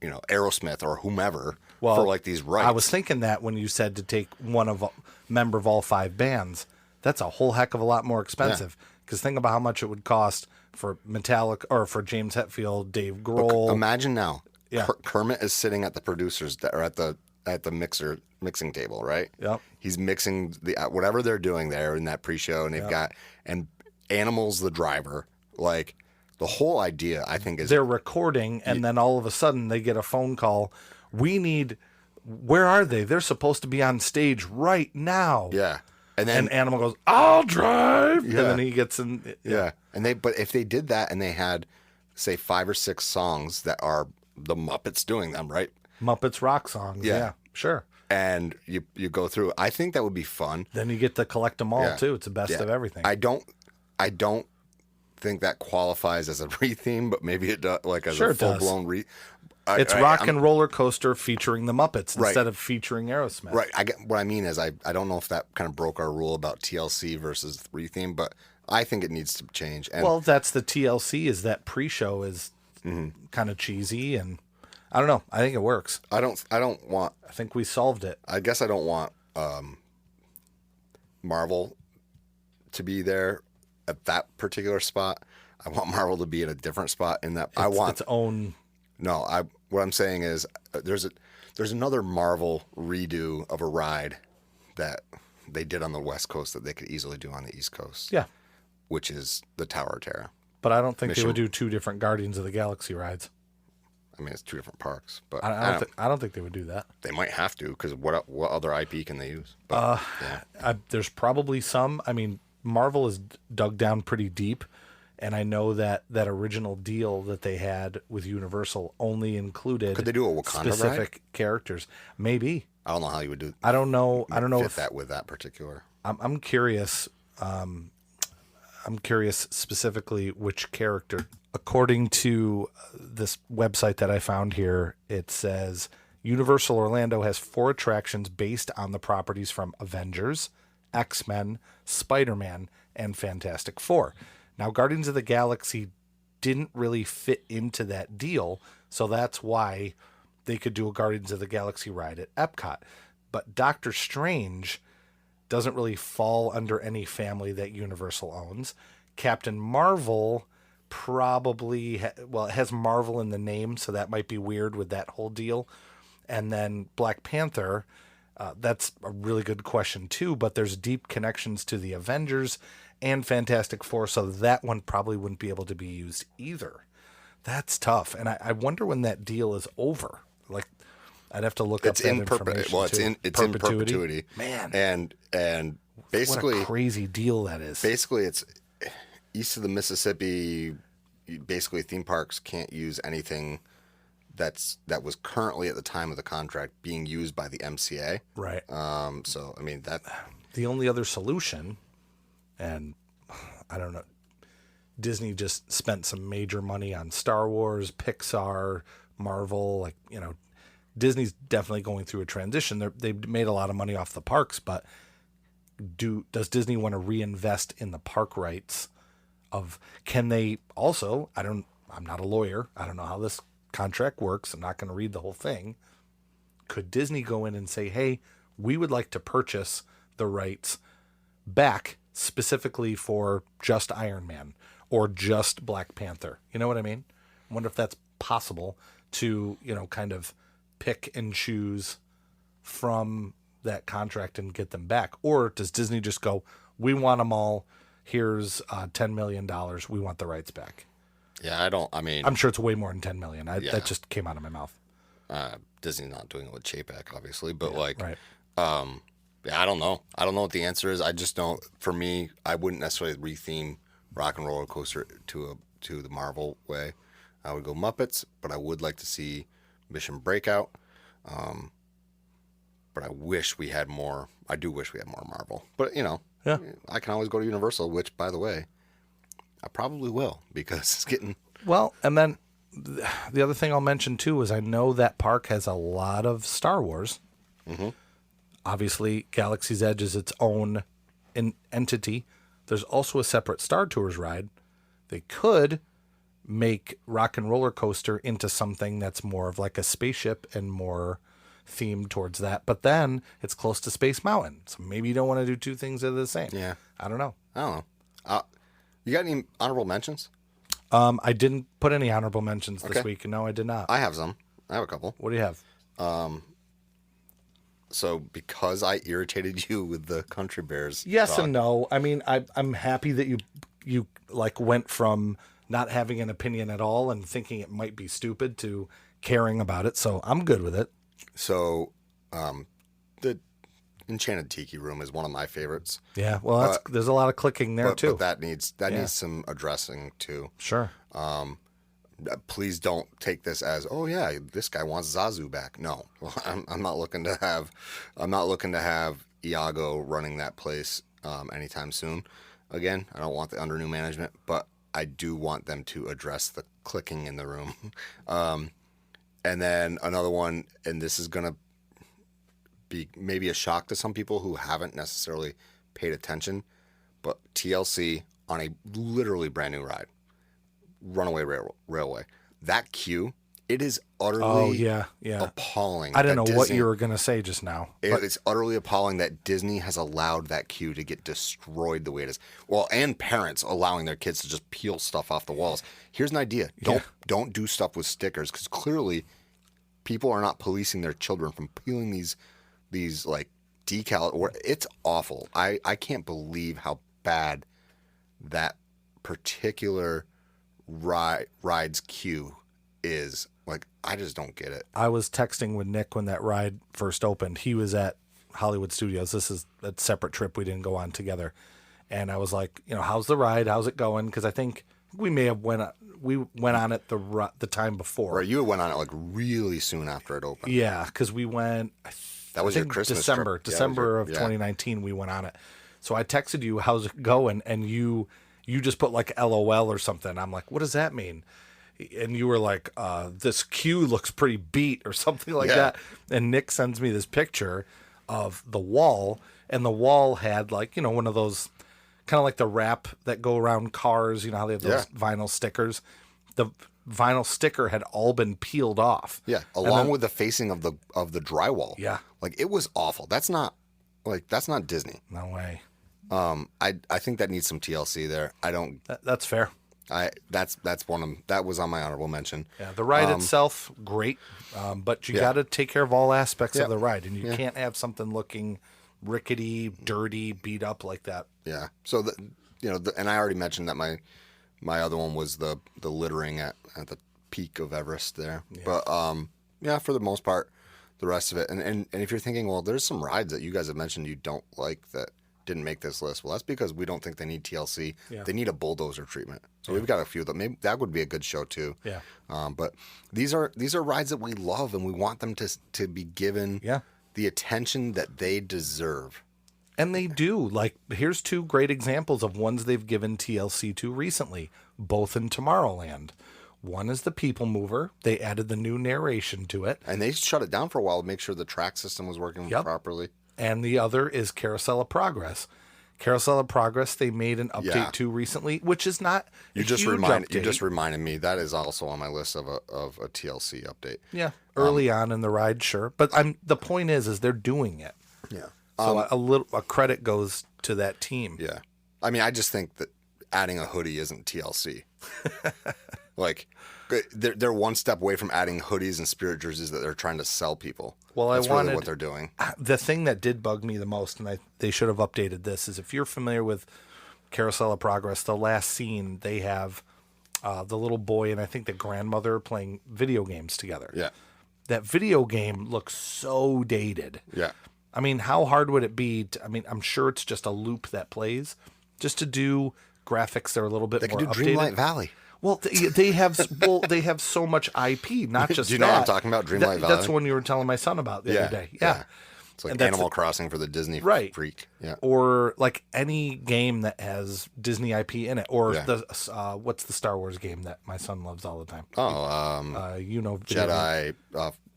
Speaker 2: Aerosmith or whomever for these rights.
Speaker 1: I was thinking that when you said to take member of all 5 bands, that's a whole heck of a lot more expensive. Because think about how much it would cost for Metallica or for James Hetfield, Dave Grohl.
Speaker 2: Imagine now,
Speaker 1: Yeah.
Speaker 2: Kermit is sitting at the producers or at the mixing table, right?
Speaker 1: Yep.
Speaker 2: He's mixing whatever they're doing there in that pre-show, and they've got Animal's the driver. Like the whole idea, I think, is
Speaker 1: they're recording, and then all of a sudden they get a phone call. Where are they? They're supposed to be on stage right now.
Speaker 2: Yeah. And then
Speaker 1: Animal goes, "I'll drive,"
Speaker 2: Yeah.
Speaker 1: and then he gets in.
Speaker 2: Yeah. But if they did that and they had, say, 5 or 6 songs that are the Muppets doing them, right?
Speaker 1: Muppets rock songs. Yeah, sure.
Speaker 2: And you go through, I think that would be fun.
Speaker 1: Then you get to collect them all too. It's the best of everything.
Speaker 2: I don't think that qualifies as a retheme, but maybe it does, like as a full blown
Speaker 1: It's Rock and Roller Coaster featuring the Muppets instead of featuring Aerosmith.
Speaker 2: Right. What I mean is I don't know if that kind of broke our rule about TLC versus retheme, but I think it needs to change. And
Speaker 1: well, that's the TLC. Is that pre-show is kind of cheesy, and I don't know. I think it works.
Speaker 2: I don't want.
Speaker 1: I think we solved it.
Speaker 2: I guess I don't want Marvel to be there at that particular spot. I want Marvel to be at a different spot in that. I want
Speaker 1: its own.
Speaker 2: No, what I'm saying is there's another Marvel redo of a ride that they did on the West Coast that they could easily do on the East Coast.
Speaker 1: Yeah.
Speaker 2: Which is the Tower of Terror.
Speaker 1: But I don't think they would do 2 different Guardians of the Galaxy rides.
Speaker 2: I mean, it's 2 different parks, but
Speaker 1: I don't think they would do that.
Speaker 2: They might have to, because what other IP can they use? But,
Speaker 1: There's probably some. I mean, Marvel is dug down pretty deep, and I know that original deal that they had with Universal only included.
Speaker 2: Could they do a Wakanda
Speaker 1: specific
Speaker 2: ride?
Speaker 1: Characters? Maybe.
Speaker 2: I don't know how you would do.
Speaker 1: I don't know.
Speaker 2: Fit
Speaker 1: if
Speaker 2: that with that particular.
Speaker 1: I'm curious. I'm curious specifically which character. According to this website that I found here, it says Universal Orlando has 4 attractions based on the properties from Avengers, X-Men, Spider-Man, and Fantastic Four. Now, Guardians of the Galaxy didn't really fit into that deal, so that's why they could do a Guardians of the Galaxy ride at EPCOT. But Doctor Strange doesn't really fall under any family that Universal owns. Captain Marvel probably it has Marvel in the name, so that might be weird with that whole deal. And then Black Panther, that's a really good question too, but there's deep connections to the Avengers and Fantastic Four, so that one probably wouldn't be able to be used either. That's tough, and I wonder when that deal is over. Like, I'd have to look up that information.
Speaker 2: Well, it's in perpetuity,
Speaker 1: man.
Speaker 2: And basically,
Speaker 1: what a crazy deal that is.
Speaker 2: Basically, it's east of the Mississippi. Basically, theme parks can't use anything that was currently at the time of the contract being used by the MCA.
Speaker 1: Right.
Speaker 2: So I mean that
Speaker 1: the only other solution, and I don't know, Disney just spent some major money on Star Wars, Pixar, Marvel. Like, you know, Disney's definitely going through a transition. They've made a lot of money off the parks, but does Disney want to reinvest in the park rights? Can they also? I'm not a lawyer. I don't know how this contract works. I'm not going to read the whole thing. Could Disney go in and say, "Hey, we would like to purchase the rights back specifically for just Iron Man or just Black Panther?" You know what I mean? I wonder if that's possible to, you know, kind of pick and choose from that contract and get them back. Or does Disney just go, "We want them all. Here's $10 million. We want the rights back."
Speaker 2: Yeah,
Speaker 1: I'm sure it's way more than $10 million. That just came out of my mouth.
Speaker 2: Disney's not doing it with Chapek, obviously, but
Speaker 1: right.
Speaker 2: Yeah, I don't know. I don't know what the answer is. I just don't. For me, I wouldn't necessarily retheme Rock and Roller Coaster to the Marvel way. I would go Muppets, but I would like to see Mission Breakout. But I wish we had more. I do wish we had more Marvel. But, you know,
Speaker 1: yeah,
Speaker 2: I can always go to Universal, which, by the way, I probably will, because it's getting...
Speaker 1: Well, and then the other thing I'll mention, too, is I know that park has a lot of Star Wars.
Speaker 2: Mm-hmm.
Speaker 1: Obviously, Galaxy's Edge is its own entity. There's also a separate Star Tours ride. They could make Rock and Roller Coaster into something that's more of like a spaceship and more themed towards that. But then it's close to Space Mountain, so maybe you don't want to do 2 things that are the same.
Speaker 2: Yeah.
Speaker 1: I don't know.
Speaker 2: You got any honorable mentions?
Speaker 1: I didn't put any honorable mentions this week. No, I did not.
Speaker 2: I have some. I have a couple.
Speaker 1: What do you have?
Speaker 2: So because I irritated you with the Country Bears
Speaker 1: Yes
Speaker 2: talk,
Speaker 1: and no. I mean, I'm happy that you like went from not having an opinion at all and thinking it might be stupid to caring about it. So I'm good with it.
Speaker 2: So the Enchanted Tiki Room is one of my favorites.
Speaker 1: Yeah. Well, there's a lot of clicking there too.
Speaker 2: But that needs some addressing too.
Speaker 1: Sure.
Speaker 2: Please don't take this as, oh yeah, this guy wants Zazu back. No, I'm not looking to have Iago running that place anytime soon. Again, I don't want the under new management, but I do want them to address the clicking in the room. And then another one, and this is gonna be maybe a shock to some people who haven't necessarily paid attention, but T.L.C. on a literally brand new ride. Runaway Railway. That queue, It is utterly
Speaker 1: yeah.
Speaker 2: appalling.
Speaker 1: I didn't know
Speaker 2: that
Speaker 1: what
Speaker 2: Disney-
Speaker 1: you were going to say just now. But
Speaker 2: It's utterly appalling that Disney has allowed that queue to get destroyed the way it is. Well, and parents allowing their kids to just peel stuff off the walls. Here's an idea: don't do stuff with stickers, because clearly people are not policing their children from peeling these like decal. Or it's awful. I can't believe how bad that particular ride's queue is. Like, I just don't get it.
Speaker 1: I was texting with Nick when that ride first opened. He was at Hollywood Studios. This is a separate trip we didn't go on together. And I was like, how's the ride? How's it going? Because I think we may have went on it the time before.
Speaker 2: Right, you went on it like really soon after it opened.
Speaker 1: Yeah, because we went.
Speaker 2: That was your Christmas
Speaker 1: December,
Speaker 2: trip.
Speaker 1: December of 2019. We went on it. So I texted you, "How's it going?" And you just put like LOL or something. I'm like, "What does that mean?" And you were like, "This queue looks pretty beat," or something like that. And Nick sends me this picture of the wall, and the wall had like one of those kind of like the wrap that go around cars. You know how they have those vinyl stickers. The vinyl sticker had all been peeled off.
Speaker 2: Yeah, along with the facing of the drywall.
Speaker 1: Yeah,
Speaker 2: like it was awful. That's not Disney.
Speaker 1: No way.
Speaker 2: I think that needs some TLC there. I don't.
Speaker 1: That's fair.
Speaker 2: That's that was on my honorable mention.
Speaker 1: Yeah, the ride itself, great, but you got to take care of all aspects of the ride, and you can't have something looking rickety, dirty, beat up like that.
Speaker 2: Yeah. So and I already mentioned that my other one was the littering at the peak of Everest there. Yeah. But for the most part, the rest of it, and if you're thinking, well, there's some rides that you guys have mentioned you don't like that didn't make this list. Well, that's because we don't think they need TLC. Yeah. They need a bulldozer treatment. So we've got a few that maybe that would be a good show too.
Speaker 1: Yeah.
Speaker 2: But these are rides that we love, and we want them to be given the attention that they deserve.
Speaker 1: And they do. Like, here's two great examples of ones they've given TLC to recently, both in Tomorrowland. One is the People Mover. They added the new narration to it.
Speaker 2: And they shut it down for a while to make sure the track system was working properly.
Speaker 1: And the other is Carousel of Progress. Carousel of Progress, they made an update to recently, which is not
Speaker 2: you just reminded me that is also on my list of a TLC update.
Speaker 1: Yeah, early on in the ride, sure, but the point is they're doing it.
Speaker 2: Yeah,
Speaker 1: so a credit goes to that team.
Speaker 2: Yeah, I mean, I just think that adding a hoodie isn't TLC. Like, they're one step away from adding hoodies and spirit jerseys that they're trying to sell people.
Speaker 1: Well,
Speaker 2: that's really what they're doing.
Speaker 1: The thing that did bug me the most, and they should have updated this, is if you're familiar with Carousel of Progress, the last scene, they have the little boy and I think the grandmother playing video games together.
Speaker 2: Yeah.
Speaker 1: That video game looks so dated.
Speaker 2: Yeah.
Speaker 1: I mean, how hard would it be? I'm sure it's just a loop that plays, just to do graphics that are a little bit more updated.
Speaker 2: They could do Dreamlight Valley.
Speaker 1: Well, they have so much IP, not just
Speaker 2: do you know what I'm talking about? Dreamlight Valley.
Speaker 1: That's the one you were telling my son about the other day. Yeah.
Speaker 2: It's like Animal Crossing for the Disney freak. Yeah.
Speaker 1: Or like any game that has Disney IP in it, or the what's the Star Wars game that my son loves all the time?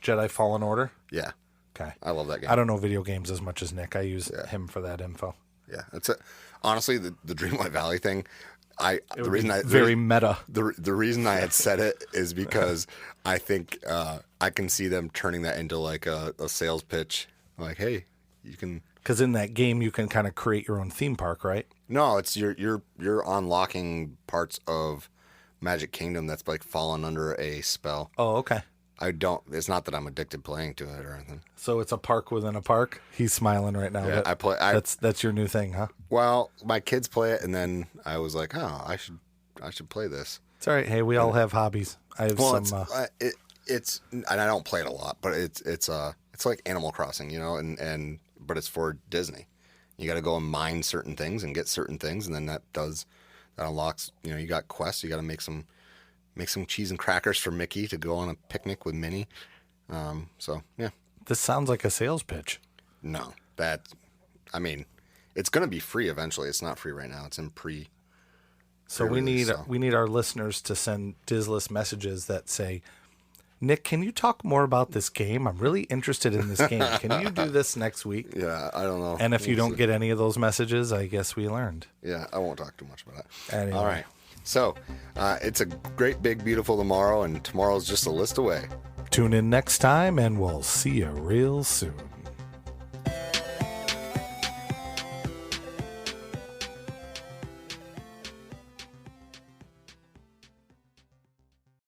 Speaker 1: Jedi Fallen Order.
Speaker 2: Yeah.
Speaker 1: Okay.
Speaker 2: I love that game.
Speaker 1: I don't know video games as much as Nick. I use him for that info.
Speaker 2: Yeah, that's it. Honestly, the Dreamlight Valley thing. The reason I had said it is because I think I can see them turning that into like a sales pitch. Like, hey, you can.
Speaker 1: Because in that game, you can kind of create your own theme park, right?
Speaker 2: No, it's you're unlocking parts of Magic Kingdom that's like fallen under a spell.
Speaker 1: Oh, okay.
Speaker 2: It's not that I'm addicted playing to it or anything.
Speaker 1: So it's a park within a park. He's smiling right now.
Speaker 2: Yeah,
Speaker 1: that's your new thing, huh?
Speaker 2: Well, my kids play it, and then I was like, oh, I should play this.
Speaker 1: It's all right. Hey, we all have hobbies. I have some.
Speaker 2: It's and I don't play it a lot, but it's like Animal Crossing, but it's for Disney. You got to go and mine certain things and get certain things, and then that unlocks. You got quests. You got to make some cheese and crackers for Mickey to go on a picnic with Minnie. So yeah.
Speaker 1: This sounds like a sales pitch.
Speaker 2: No, it's going to be free eventually. It's not free right now. It's in pre.
Speaker 1: So we need our listeners to send Dizless messages that say, Nick, can you talk more about this game? I'm really interested in this game. Can you do this next week?
Speaker 2: Yeah, I don't know.
Speaker 1: And if you don't get any of those messages, I guess we learned.
Speaker 2: Yeah, I won't talk too much about that.
Speaker 1: Anyway.
Speaker 2: All right. So it's a great, big, beautiful tomorrow, and tomorrow's just a list away.
Speaker 1: Tune in next time, and we'll see you real soon.